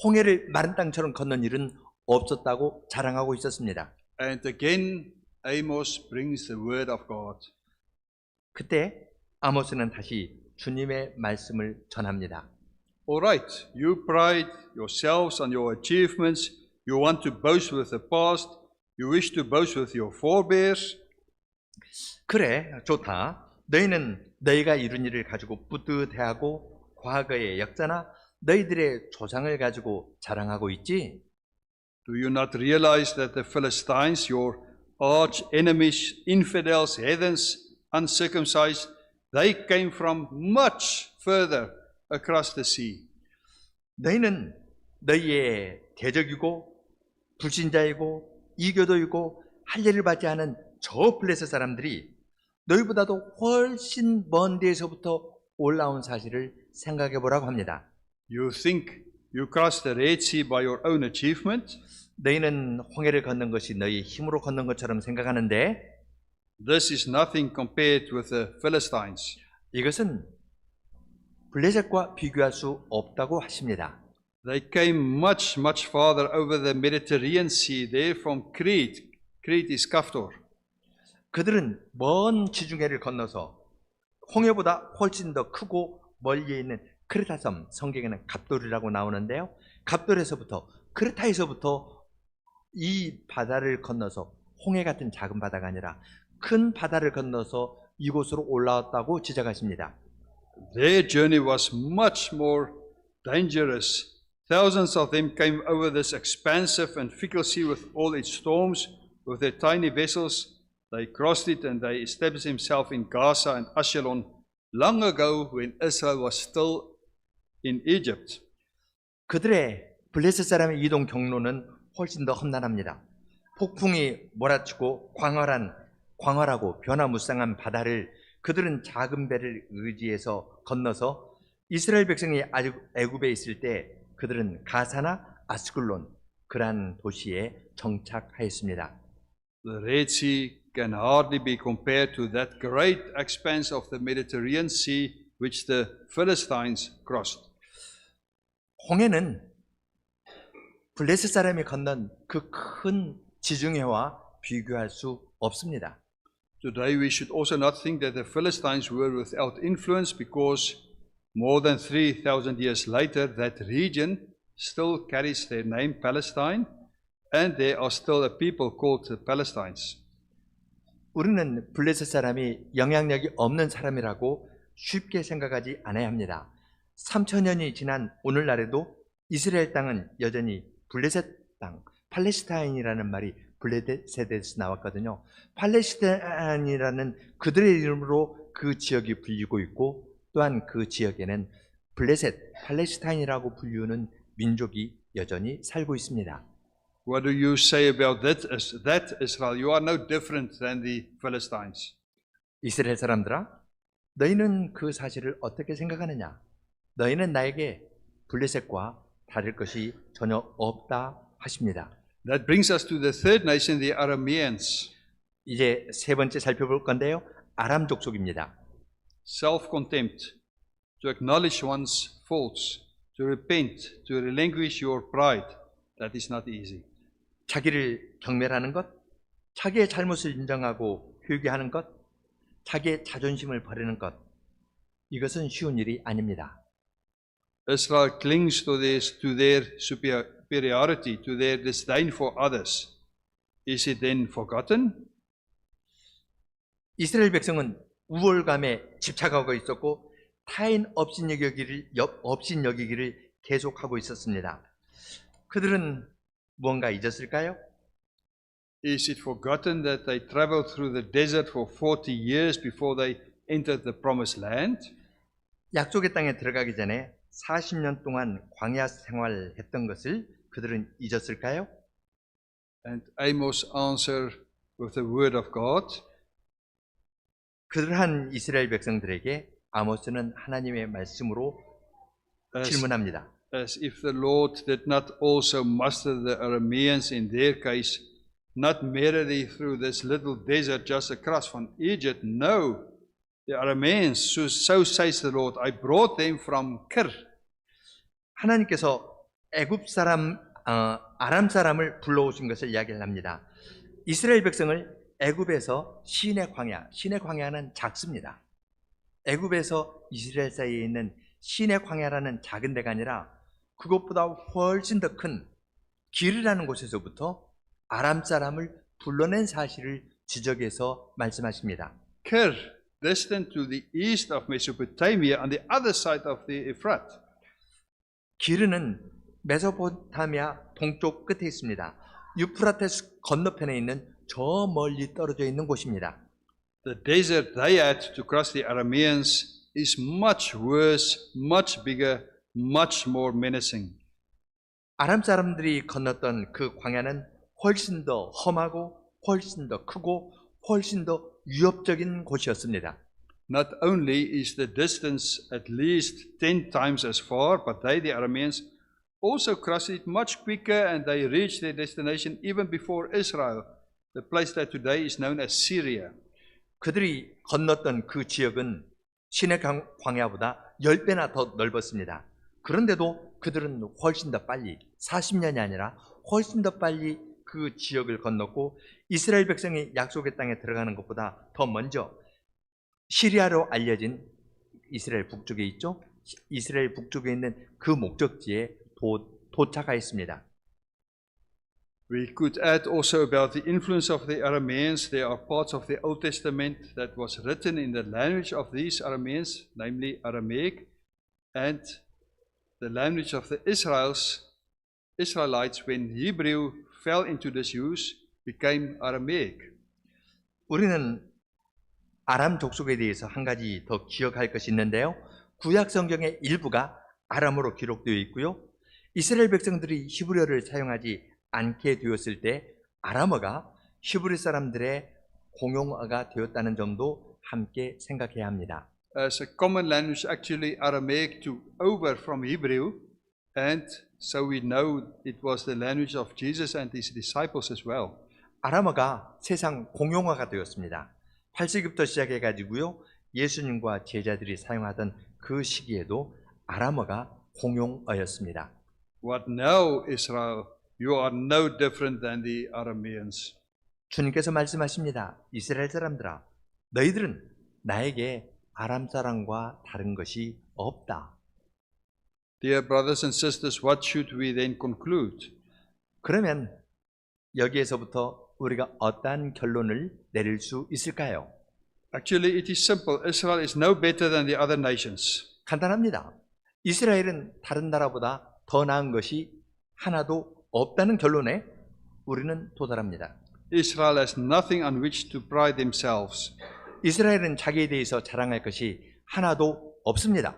홍해를 마른 땅처럼 건넌 일은 없었다고 자랑하고 있었습니다. And again, Amos brings the word of God. 그때 아모스는 다시 주님의 말씀을 전합니다. All right, you pride yourselves on your achievements. You want to boast with the past. You wish to boast with your forebears. 그래, 좋다. 너희는 너희가 이룬 일을 가지고 뿌듯해하고 과거의 역사나 너희들의 조상을 가지고 자랑하고 있지? Do you not realize that the Philistines, your arch enemies, infidels, heathens, uncircumcised, they came from much further across the sea? 너희는 너희의 대적이고 불신자이고 이교도이고 할례를 받지 않은 저 블레셋 사람들이 너희보다도 훨씬 먼 데에서부터 올라온 사실을 생각해 보라고 합니다. You think you crossed the Red Sea by your own achievement? 너희는 홍해를 걷는 것이 너희 힘으로 걷는 것처럼 생각하는데 This is nothing compared with the Philistines. 이것은 블레셋과 비교할 수 없다고 하십니다. They came much, much farther over the Mediterranean Sea, there from Crete. Crete is Kaftor. 그들은 먼 지중해를 건너서 홍해보다 훨씬 더 크고 멀리에 있는 크레타 섬, 성경에는 갑돌이라고 나오는데요. 갑돌에서부터 크레타에서부터 이 바다를 건너서 홍해 같은 작은 바다가 아니라 큰 바다를 건너서 이곳으로 올라왔다고 지적하십니다. Their journey was much more dangerous. Thousands of them came over this expansive and fickle sea with all its storms, with their tiny vessels. They crossed it and they established themselves in Gaza and Askelon long ago when Israel was still in Egypt. 그들의 블레셋 사람의 이동 경로는 훨씬 더 험난합니다. 폭풍이 몰아치고 광활하고 변화무쌍한 바다를 그들은 작은 배를 의지해서 건너서 이스라엘 백성이 아직 애굽에 있을 때 그들은 가사나 아스글론 그러한 도시에 정착하였습니다. The Red Sea can hardly be compared to that great expanse of the Mediterranean Sea which the Philistines crossed. 홍해는 블레셋 사람이 건넌 그 큰 지중해와 비교할 수 없습니다. Today we should also not think that the Philistines were without influence because more than 3,000 years later that region still carries their name Palestine and there are still a people called the Palestines. 우리는 블레셋 사람이 영향력이 없는 사람이라고 쉽게 생각하지 않아야 합니다. 3,000년이 지난 오늘날에도 이스라엘 땅은 여전히 블레셋 땅, 팔레스타인이라는 말이 블레셋에서 나왔거든요. 팔레스타인이라는 그들의 이름으로 그 지역이 불리고 있고 또한 그 지역에는 블레셋, 팔레스타인이라고 불리는 민족이 여전히 살고 있습니다. What do you say about that Israel? You are no different than the Philistines. 이스라엘 사람들아, 너희는 그 사실을 어떻게 생각하느냐? 너희는 나에게 블레셋과 다를 것이 전혀 없다 하십니다. That brings us to the third nation, the Arameans. 이제 세 번째 살펴볼 건데요. 아람 족속입니다. Self-contempt, to acknowledge one's faults, to repent, to relinquish your pride. That is not easy. 자기를 경멸하는 것, 자기의 잘못을 인정하고 회개하는 것, 자기의 자존심을 버리는 것, 이것은 쉬운 일이 아닙니다. Israel clings to their superiority, to their disdain for others. Is it then forgotten? 이스라엘 백성은 우월감에 집착하고 있었고 타인 업신여기기를 계속하고 있었습니다. 그들은 무언가 잊었을까요? Is it forgotten that they traveled through the desert for 40 years before they entered the promised land? 약속의 땅에 들어가기 전에 40년 동안 광야 생활했던 것을 그들은 잊었을까요? And Amos answered with the word of God. 그러한 이스라엘 백성들에게 아모스는 하나님의 말씀으로 질문합니다. as if the Lord did not also muster the Arameans in their case, not merely through this little desert just across from Egypt. No, the Arameans, so says the Lord, I brought them from Kir. 하나님께서 애굽 사람, 아람 사람을 불러오신 것을 이야기를 합니다. 이스라엘 백성을 애굽에서 시내 광야는 작습니다. 애굽에서 이스라엘 사이에 있는 시내 광야라는 작은 데가 아니라 그것보다 훨씬 더 큰 기르라는 곳에서부터 아람 사람을 불러낸 사실을 지적해서 말씀하십니다. Kir, distant to the east of Mesopotamia on the other side of the Euphrates. 기르는 메소포타미아 동쪽 끝에 있습니다. 유프라테스 건너편에 있는 저 멀리 떨어져 있는 곳입니다. The desert they had to cross the Arameans is much worse, much bigger, much more menacing. 아람 사람들이 건넜던 그 광야는 훨씬 더 험하고 훨씬 더 크고 훨씬 더 위협적인 곳이었습니다. Not only is the distance at least 10 times as far, but they, the Arameans, also crossed it much quicker and they reached their destination even before Israel, the place that today is known as Syria. 그들이 건넜던 그 지역은 시내 광야보다 10배나 더 넓었습니다. 그런데도 그들은 훨씬 더 빨리, 40년이 아니라 훨씬 더 빨리 그 지역을 건넜고 이스라엘 백성이 약속의 땅에 들어가는 것보다 더 먼저 시리아로 알려진 이스라엘 북쪽에 있죠. 이스라엘 북쪽에 있는 그 목적지에 도착하였습니다. We could add also about the influence of the Arameans. There are parts of the Old Testament that was written in the language of these Arameans, namely Aramaic, and the language of the Israelites, when Hebrew fell into disuse, became Aramaic. 우리는 아람 족속에 대해서 한 가지 더 기억할 것이 있는데요. 구약 성경의 일부가 아람어로 기록되어 있고요. 이스라엘 백성들이 히브리어를 사용하지 않게 되었을 때 아람어가 히브리 사람들의 공용어가 되었다는 점도 함께 생각해야 합니다. As a common language, actually Aramaic took over from Hebrew, and so we know it was the language of Jesus and his disciples as well. 아람어가 세상 공용어가 되었습니다. 8세기부터 시작해가지고요. 예수님과 제자들이 사용하던 그 시기에도 아람어가 공용어였습니다. What now, Israel? You are no different than the Arameans. 주님께서 말씀하십니다. 이스라엘 사람들아, 너희들은 나에게 아람 사람과 다른 것이 없다. Dear brothers and sisters, what should we then conclude? 그러면 여기에서부터 우리가 어떠한 결론을 내릴 수 있을까요? Actually, it is simple. Israel is no better than the other nations. 간단합니다. 이스라엘은 다른 나라보다 더 나은 것이 하나도 없다는 결론에 우리는 도달합니다. Israel has nothing on which to pride themselves. 이스라엘은 자기에 대해서 자랑할 것이 하나도 없습니다.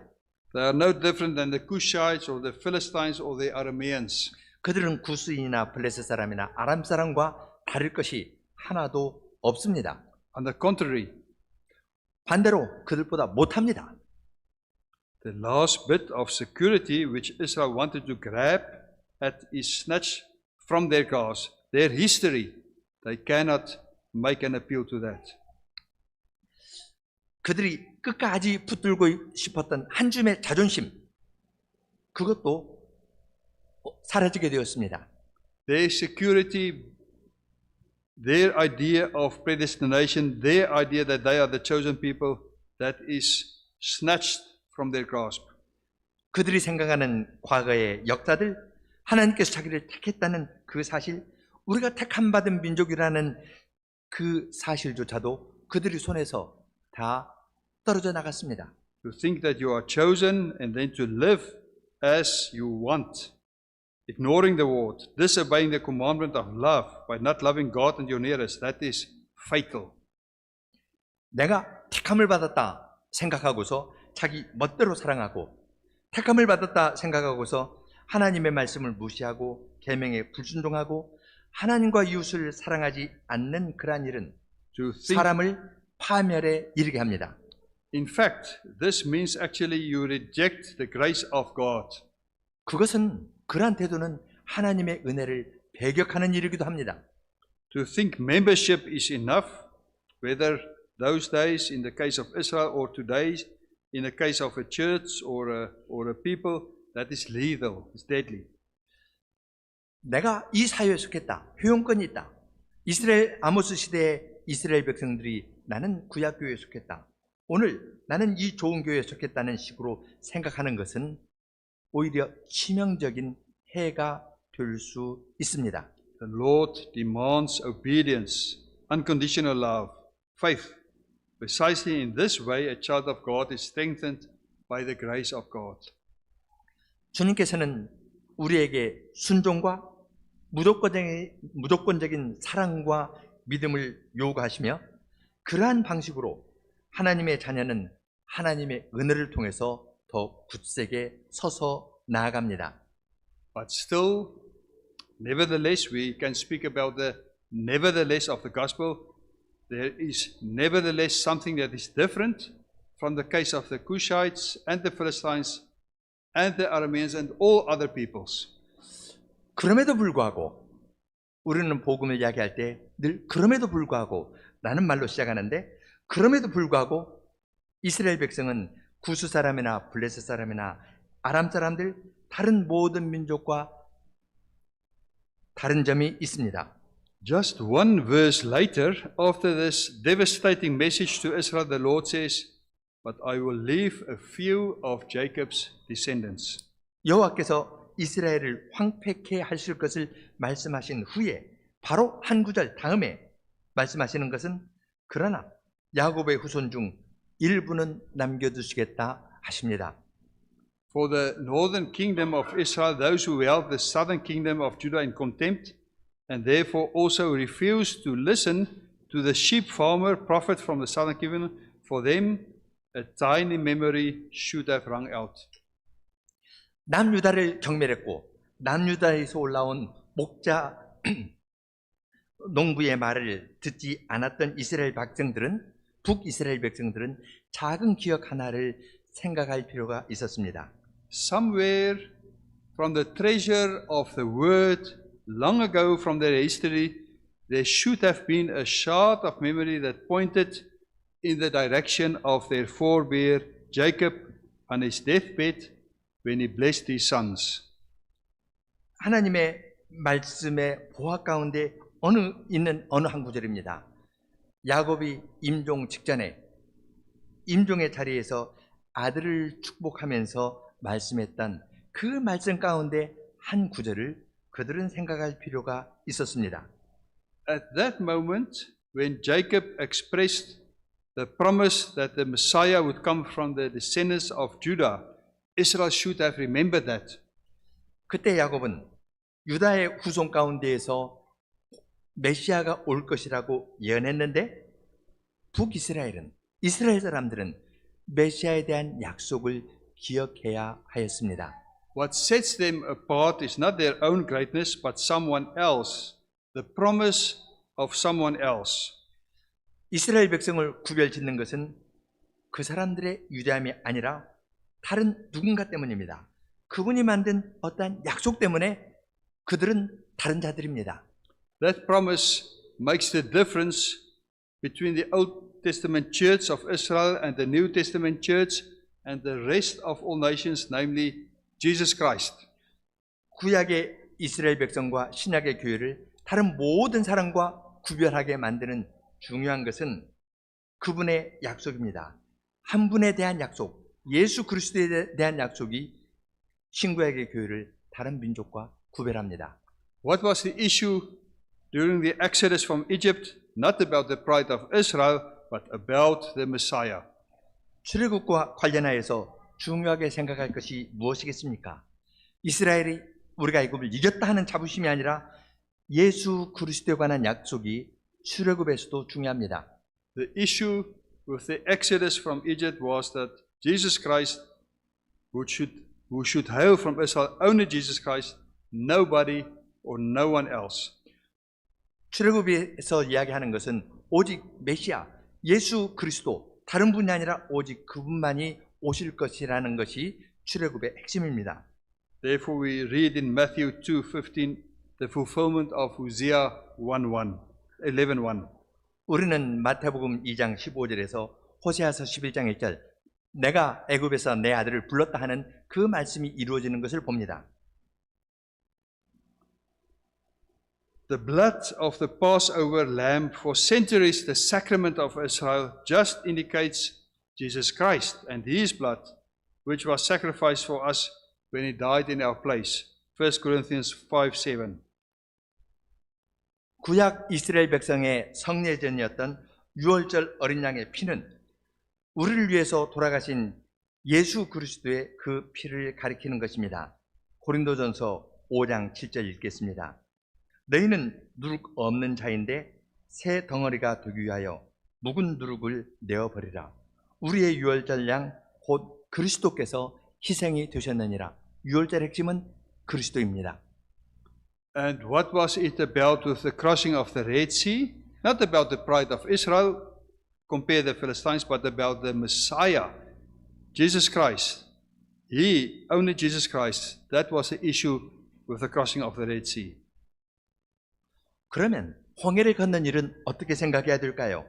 They are no different than the Cushites or the Philistines or the Arameans. 그들은 구스인이나 블레셋 사람이나 아람 사람과 다를 것이 하나도 없습니다. On the contrary, 반대로 그들보다 못합니다. the last bit of security which Israel wanted to grab at is snatched from their grasp. Their history, they cannot make an appeal to that. 그들이 끝까지 붙들고 싶었던 한 줌의 자존심, 그것도 사라지게 되었습니다. Their security, their idea of predestination, their idea that they are the chosen people, that is snatched from their grasp. 그들이 생각하는 과거의 역사들, 하나님께서 자기를 택했다는 그 사실, 우리가 택함 받은 민족이라는 그 사실조차도 그들이 손에서 다 떨어져 나갔습니다. To think that you are chosen and then to live as you want, ignoring the word, disobeying the commandment of love by not loving God and your nearest, that is fatal. 내가 택함을 받았다 생각하고서 자기 멋대로 사랑하고, 택함을 받았다 생각하고서 하나님의 말씀을 무시하고 계명에 불순종하고 하나님과 이웃을 사랑하지 않는 그러한 일은 To think, 사람을 파멸에 이르게 합니다. in fact, this means actually you reject the grace of God. 그것은 그러한 태도는 하나님의 은혜를 배격하는 일이기도 합니다. To think membership is enough, whether those days in the case of Israel or today in the case of a church or a people, that is lethal, it's deadly. 내가 이 사회에 속했다. 회원권이 있다. 이스라엘 아모스 시대의 이스라엘 백성들이 나는 구약교회에 속했다. 오늘 나는 이 좋은 교회에 속했다는 식으로 생각하는 것은 오히려 치명적인 해가 될 수 있습니다. The Lord demands obedience, unconditional love, faith. Precisely in this way, a child of God is strengthened by the grace of God. 주님께서는 우리에게 순종과 무조건적인 사랑과 믿음을 요구하시며 그러한 방식으로 하나님의 자녀는 하나님의 은혜를 통해서 더 굳세게 서서 나아갑니다. But still, nevertheless, we can speak about the nevertheless of the gospel. There is nevertheless something that is different from the case of the Cushites and the Philistines and the Arameans and all other peoples. 그럼에도 불구하고 우리는 복음을 이야기할 때 늘 그럼에도 불구하고 라는 말로 시작하는데 그럼에도 불구하고 이스라엘 백성은 구스 사람이나 블레셋 사람이나 아람 사람들 다른 모든 민족과 다른 점이 있습니다. Just one verse later, after this devastating message to Israel, the Lord says, "But I will leave a few of Jacob's descendants." 여호와께서 이스라엘을 황폐케 하실 것을 말씀하신 후에 바로 한 구절 다음에 말씀하시는 것은 그러나 야곱의 후손 중 일부는 남겨두시겠다 하십니다. For the northern kingdom of Israel, those who held the southern kingdom of Judah in contempt, and therefore also refused to listen to the sheep farmer prophet from the southern kingdom, for them a tiny memory should have rung out. 남유다를 경멸했고 남유다에서 올라온 목자 농부의 말을 듣지 않았던 이스라엘 백성들은 북이스라엘 백성들은 작은 기억 하나를 생각할 필요가 있었습니다. Somewhere from the treasure of the word long ago from their history, there should have been a shard of memory that pointed in the direction of their forebear Jacob on his deathbed when he blessed his sons. 하나님의 말씀의 보화 가운데 있는 어느 한 구절입니다. 야곱이 임종 직전에 임종의 자리에서 아들을 축복하면서 말씀했던 그 말씀 가운데 한 구절을 그들은 생각할 필요가 있었습니다. At that moment, when Jacob expressed the promise that the Messiah would come from the descendants of Judah, Israel should have remembered that. 그때 야곱은 유다의 후손 가운데에서 메시아가 올 것이라고 예언했는데 북이스라엘은 이스라엘 사람들은 메시아에 대한 약속을 기억해야 하였습니다. What sets them apart is not their own greatness, but someone else, the promise of someone else. 이스라엘 백성을 구별짓는 것은 그 사람들의 유대함이 아니라 다른 누군가 때문입니다. 그분이 만든 어떠한 약속 때문에 그들은 다른 자들입니다. That promise makes the difference between the Old Testament church of Israel and the New Testament church and the rest of all nations, namely Jesus Christ. 구약의 이스라엘 백성과 신약의 교회를 다른 모든 사람과 구별하게 만드는 중요한 것은 그분의 약속입니다. 한 분에 대한 약속, 예수 그리스도에 대한 약속이 신구약의 교회를 다른 민족과 구별합니다. What was the issue during the Exodus from Egypt? Not about the pride of Israel, but about the Messiah. 출애굽과 관련하여서 중요하게 생각할 것이 무엇이겠습니까? 이스라엘이 우리가 애굽을 이겼다 하는 자부심이 아니라 예수 그리스도에 관한 약속이 출애굽에서도 중요합니다. The issue with the Exodus from Egypt was that Jesus Christ, who should hail from Israel, only Jesus Christ, nobody or no one else. 출애굽에서 이야기하는 것은 오직 메시아, 예수 그리스도, 다른 분이 아니라 오직 그분만이 오실 것이라는 것이 출애굽의 핵심입니다. Therefore we read in Matthew 2:15 the fulfillment of Hosea 11:1. 우리는 마태복음 2장 15절에서 호세아서 11장 1절 내가 애굽에서 내 아들을 불렀다 하는 그 말씀이 이루어지는 것을 봅니다. The blood of the Passover lamb, for centuries the sacrament of Israel, just indicates Jesus Christ and His blood, which was sacrificed for us when He died in our place. 1 Corinthians 5:7. 구약 이스라엘 백성의 성례전이었던 유월절 어린 양의 피는 우리를 위해서 돌아가신 예수 그리스도의 그 피를 가리키는 것입니다. 고린도전서 5장 7절 읽겠습니다. 너희는 누룩 없는 자인데 새 덩어리가 되기 위하여 묵은 누룩을 내어버리라. 우리의 유월절 양 곧 그리스도께서 희생이 되셨느니라. 유월절 핵심은 그리스도입니다. And what was it about with the crossing of the Red Sea? Not about the pride of Israel, compare the Philistines, but about the Messiah, Jesus Christ. He, only Jesus Christ, that was the issue with the crossing of the Red Sea. 그러면 홍해를 건넌 일은 어떻게 생각해야 될까요?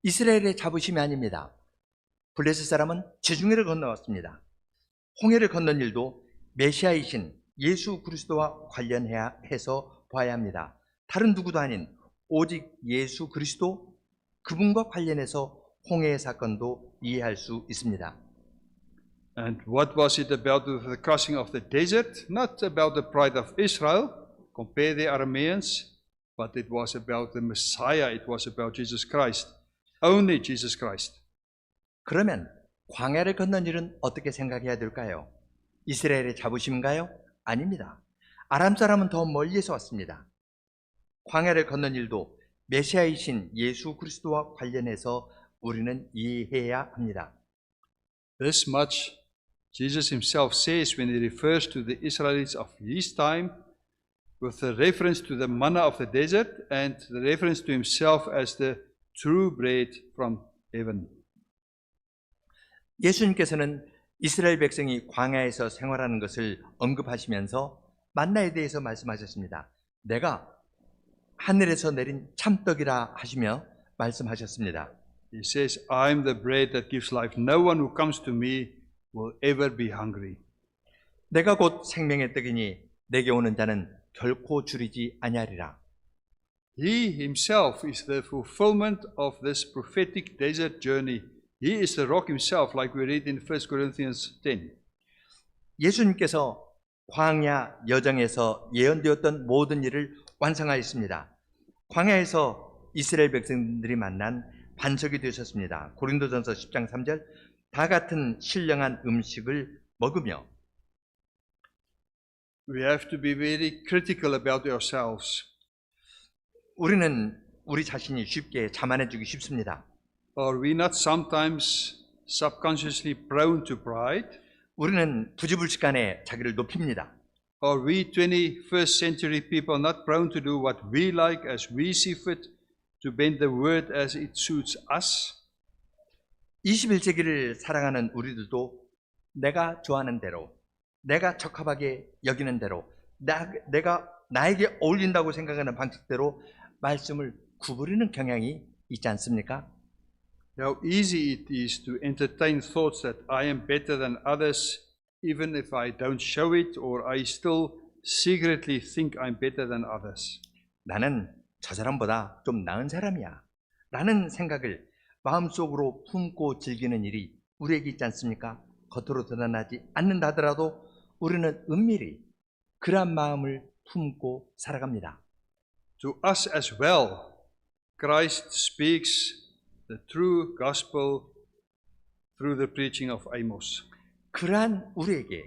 이스라엘의 자부심이 아닙니다. 블레셋 사람은 지중해를 건너왔습니다. 홍해를 건넌 일도 메시아이신 예수 그리스도와 관련해서 봐야 합니다. 다른 누구도 아닌 오직 예수 그리스도 그분과 관련해서 홍해의 사건도 이해할 수 있습니다. And what was it about with the crossing of the desert? Not about the pride of Israel, compare the Arameans, but it was about the Messiah, it was about Jesus Christ, only Jesus Christ. 그러면 광야를 건넌 일은 어떻게 생각해야 될까요? 이스라엘의 자부심인가요? 아닙니다. 아람 사람은 더 멀리에서 왔습니다. 광야를 건넌 일도 메시아이신 예수 그리스도와 관련해서 우리는 이해해야 합니다. This much Jesus himself says when he refers to the Israelites of his time with the reference to the manna of the desert and the reference to himself as the true bread from heaven. 예수님께서는 이스라엘 백성이 광야에서 생활하는 것을 언급하시면서 만나에 대해서 말씀하셨습니다. 내가 하늘에서 내린 참떡이라 하시며 말씀하셨습니다. He says, I am the bread that gives life. No one who comes to me will ever be hungry. 내가 곧 생명의 떡이니 내게 오는 자는 결코 줄이지 아니하리라. He himself is the fulfillment of this prophetic desert journey. He is the rock himself, like we read in 1 Corinthians 10. 예수님께서 광야 여정에서 예언되었던 모든 일을 완성하였습니다. 광야에서 이스라엘 백성들이 만난 반석이 되셨습니다. 고린도전서 10장 3절 다 같은 신령한 음식을 먹으며 We have to be very critical about ourselves. 우리는 우리 자신이 쉽게 자만해지기 쉽습니다. Are we not sometimes subconsciously prone to pride? 우리는 부지불식간에 자기를 높입니다. Are we 21st century people not prone to do what we like as we see fit, to bend the word as it suits us? 21세기를 살아가는 우리들도 내가 좋아하는 대로, 내가 적합하게 여기는 대로, 내가 나에게 어울린다고 생각하는 방식대로 말씀을 구부리는 경향이 있지 않습니까? How easy it is to entertain thoughts that I am better than others, even if I don't show it, or I still secretly think I'm better than others. 나는 저 사람보다 좀 나은 사람이야 라는 생각을 마음속으로 품고 즐기는 일이 우리에게 있지 않습니까? 겉으로 드러나지 않는다 하더라도 우리는 은밀히 그러한 마음을 품고 살아갑니다. To us as well, Christ speaks the true gospel through the preaching of Amos. 그러한 우리에게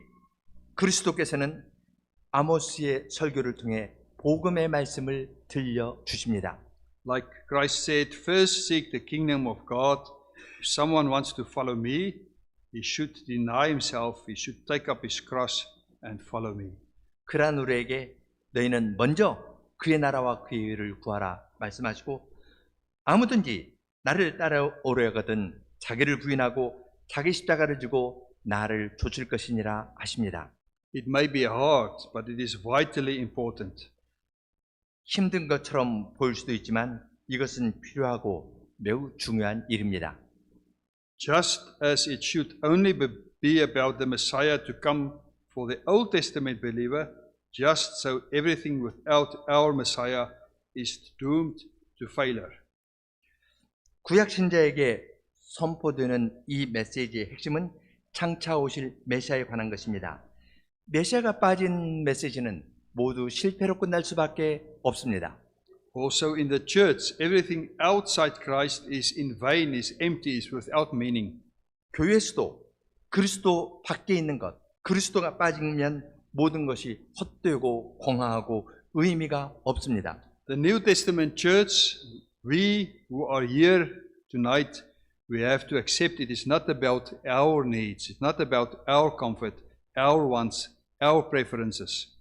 그리스도께서는 아모스의 설교를 통해 복음의 말씀을 들려주십니다. Like Christ said, first seek the kingdom of God. If someone wants to follow me, he should deny himself, he should take up his cross and follow me. 그러한 우리에게 너희는 먼저 그의 나라와 그의 의를 구하라 말씀하시고 아무든지 나를 따라오려거든 자기를 부인하고 자기 십자가를 지고 나를 좇을 것이니라 하십니다. It may be hard, but it is vitally important. 힘든 것처럼 보일 수도 있지만 이것은 필요하고 매우 중요한 일입니다. Just as it should only be about the Messiah to come for the Old Testament believer, just so everything without our Messiah is doomed to failure. 구약 신자에게 선포되는 이 메시지의 핵심은 장차 오실 메시아에 관한 것입니다. 메시아가 빠진 메시지는 모두 실패로 끝날 수밖에 없습니다. Also in the church, everything outside Christ is in vain, is empty, is without meaning. 교회에서도 그리스도 밖에 있는 것, 그리스도가 빠지면 모든 것이 헛되고 공허하고 의미가 없습니다. The New Testament church, we who are here tonight, we have to accept it is not about our needs, it's not about our comfort, our wants, our preferences.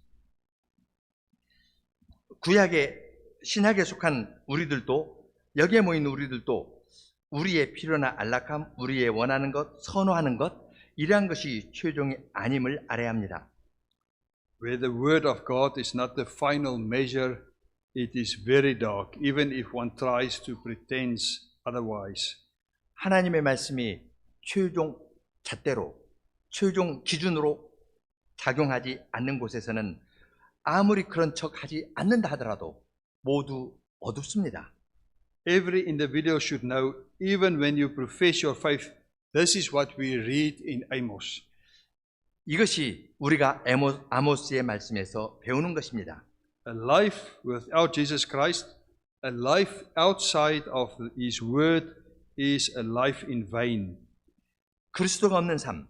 구약의 신약에 속한 우리들도 여기에 모인 우리들도 우리의 필요나 안락함, 우리의 원하는 것, 선호하는 것 이러한 것이 최종이 아님을 알아야 합니다. Where the word of God is not the final measure, it is very dark, even if one tries to pretend otherwise. 하나님의 말씀이 최종 잣대로, 최종 기준으로 작용하지 않는 곳에서는 아무리 그런 척 하지 않는다 하더라도 모두 어둡습니다. Every individual should know, even when you profess your faith, this is what we read in Amos. 이것이 우리가 아모스의 말씀에서 배우는 것입니다. A life without Jesus Christ, a life outside of His word, is a life in vain. 그리스도가 없는 삶,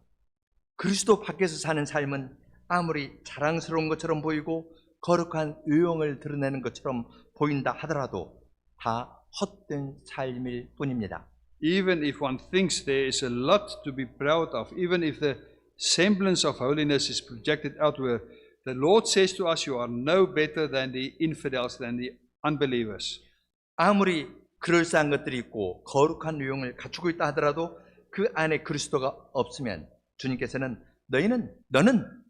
그리스도 밖에서 사는 삶은 아무리 자랑스러운 것처럼 보이고 거룩한 유형을 드러내는 것처럼 보인다 하더라도 다 헛된 삶일 뿐입니다. Even if one thinks there is a lot to be proud of, even if the semblance of holiness is projected outward, the Lord says to us, you are no better than the infidels, than the unbelievers. 아무리 그럴싸한 것들이 있고 거룩한 유형을 갖추고 있다 하더라도 그 안에 그리스도가 없으면 주님께서는 너는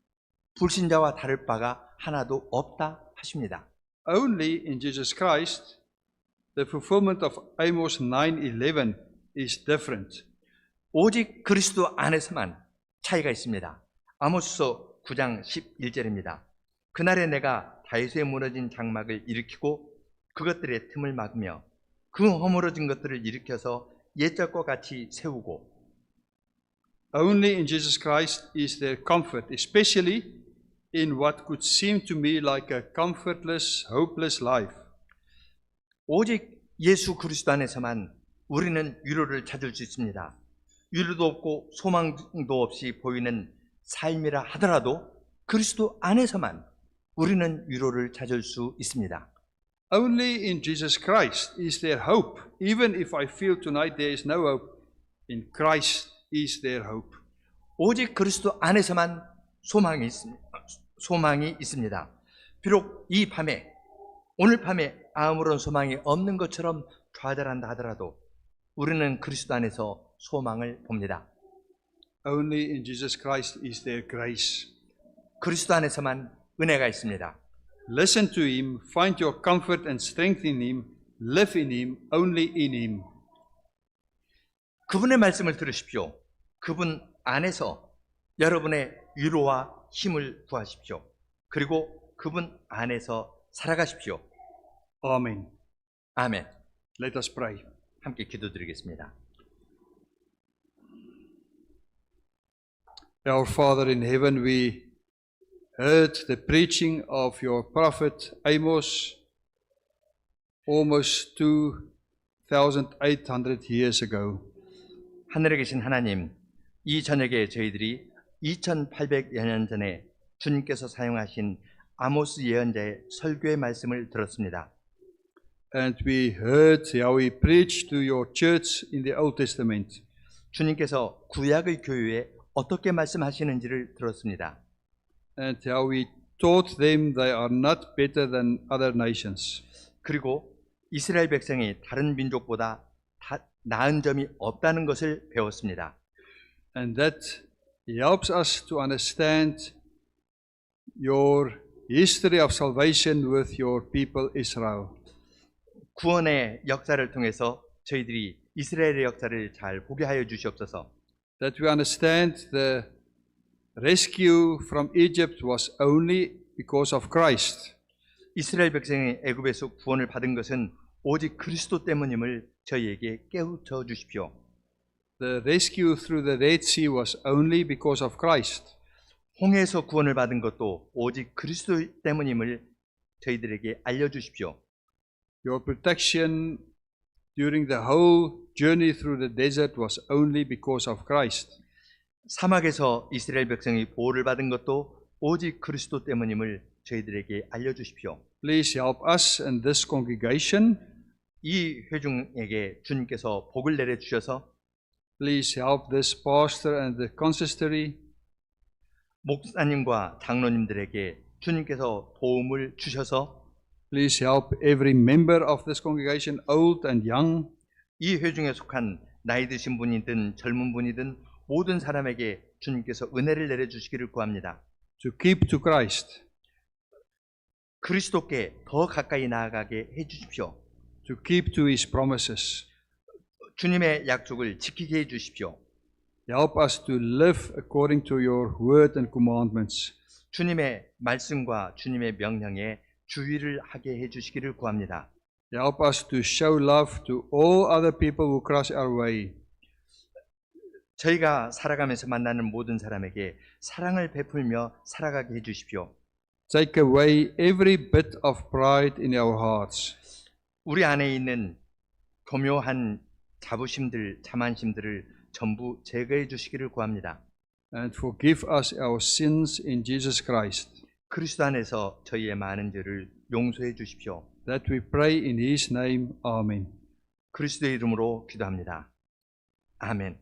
불신자와 다를 바가 하나도 없다 하십니다. Only in Jesus Christ, the fulfillment of Amos 9:11 is different. 오직 그리스도 안에서만 차이가 있습니다. 아모스서 9장 11절입니다. 그날에 내가 다윗의 무너진 장막을 일으키고 그것들의 틈을 막으며 그 허물어진 것들을 일으켜서 옛적과 같이 세우고 Only in Jesus Christ is there comfort, especially in what could seem to me like a comfortless, hopeless life. 오직 예수 그리스도 안에서만 우리는 위로를 찾을 수 있습니다. 위로도 없고 소망도 없이 보이는 삶이라 하더라도 그리스도 안에서만 우리는 위로를 찾을 수 있습니다. Only in Jesus Christ is there hope. Even if I feel tonight there is no hope, in Christ is there hope. 오직 그리스도 안에서만 소망이 있습니다. 비록 이 밤에 오늘 밤에 아무런 소망이 없는 것처럼 좌절한다 하더라도 우리는 그리스도 안에서 소망을 봅니다. Only in Jesus Christ is there grace. 그리스도 안에서만 은혜가 있습니다. Listen to Him, find your comfort and strength in Him, live in Him, only in Him. 그분의 말씀을 들으십시오. 그분 안에서 여러분의 위로와 힘을 구하십시오. 그리고 그분 안에서 살아가십시오. Amen. 아멘. Let us pray. 함께 기도드리겠습니다. Our Father in heaven, we heard the preaching of your prophet Amos almost 2,800 years ago. 하늘에 계신 하나님, 이 저녁에 저희들이 2800여 년 전에 주님께서 사용하신 아모스 예언자의 설교의 말씀을 들었습니다. And we heard how he preached to your church in the Old Testament. 주님께서 구약의 교회에 어떻게 말씀하시는지를 들었습니다. And how he taught them they are not better than other nations. 그리고 이스라엘 백성이 다른 민족보다 나은 점이 없다는 것을 배웠습니다. And that helps us to understand your history of salvation with your people Israel. 구원의 역사를 통해서 저희들이 이스라엘의 역사를 잘 보게 하여 주시옵소서. That we understand the rescue from Egypt was only because of Christ. 이스라엘 백성이 애굽에서 구원을 받은 것은 오직 그리스도 때문임을 저희에게 깨우쳐 주십시오. The rescue through the Red Sea was only because of Christ. 홍해에서 구원을 받은 것도 오직 그리스도 때문임을 저희들에게 알려주십시오. Your protection during the whole journey through the desert was only because of Christ. 사막에서 이스라엘 백성이 보호를 받은 것도 오직 그리스도 때문임을 저희들에게 알려주십시오. Please help us and this congregation. 이 회중에게 주님께서 복을 내려주셔서 Please help this pastor and the consistory. 목사님과 장로님들에게 주님께서 도움을 주셔서 Please help every member of this congregation, old and young. 이 회중에 속한 나이 드신 분이든 젊은 분이든 모든 사람에게 주님께서 은혜를 내려주시기를 구합니다. To keep to Christ, 그리스도께 더 가까이 나아가게 해주십시오. to keep to His promises. 주님의 약속을 지키게 해주십시오. Help us to live according to Your word and commandments. 주님의 말씀과 주님의 명령에 주의를 하게 해주시기를 구합니다. Help us to show love to all other people who cross our way. 저희가 살아가면서 만나는 모든 사람에게 사랑을 베풀며 살아가게 해주십시오. Take away every bit of pride in our hearts. 우리 안에 있는 교묘한 자부심들, 자만심들을 전부 제거해 주시기를 구합니다. And forgive us our sins in Jesus Christ. 그리스도 안에서 저희의 많은 죄를 용서해 주십시오. That we pray in His name. Amen. 그리스도의 이름으로 기도합니다. 아멘.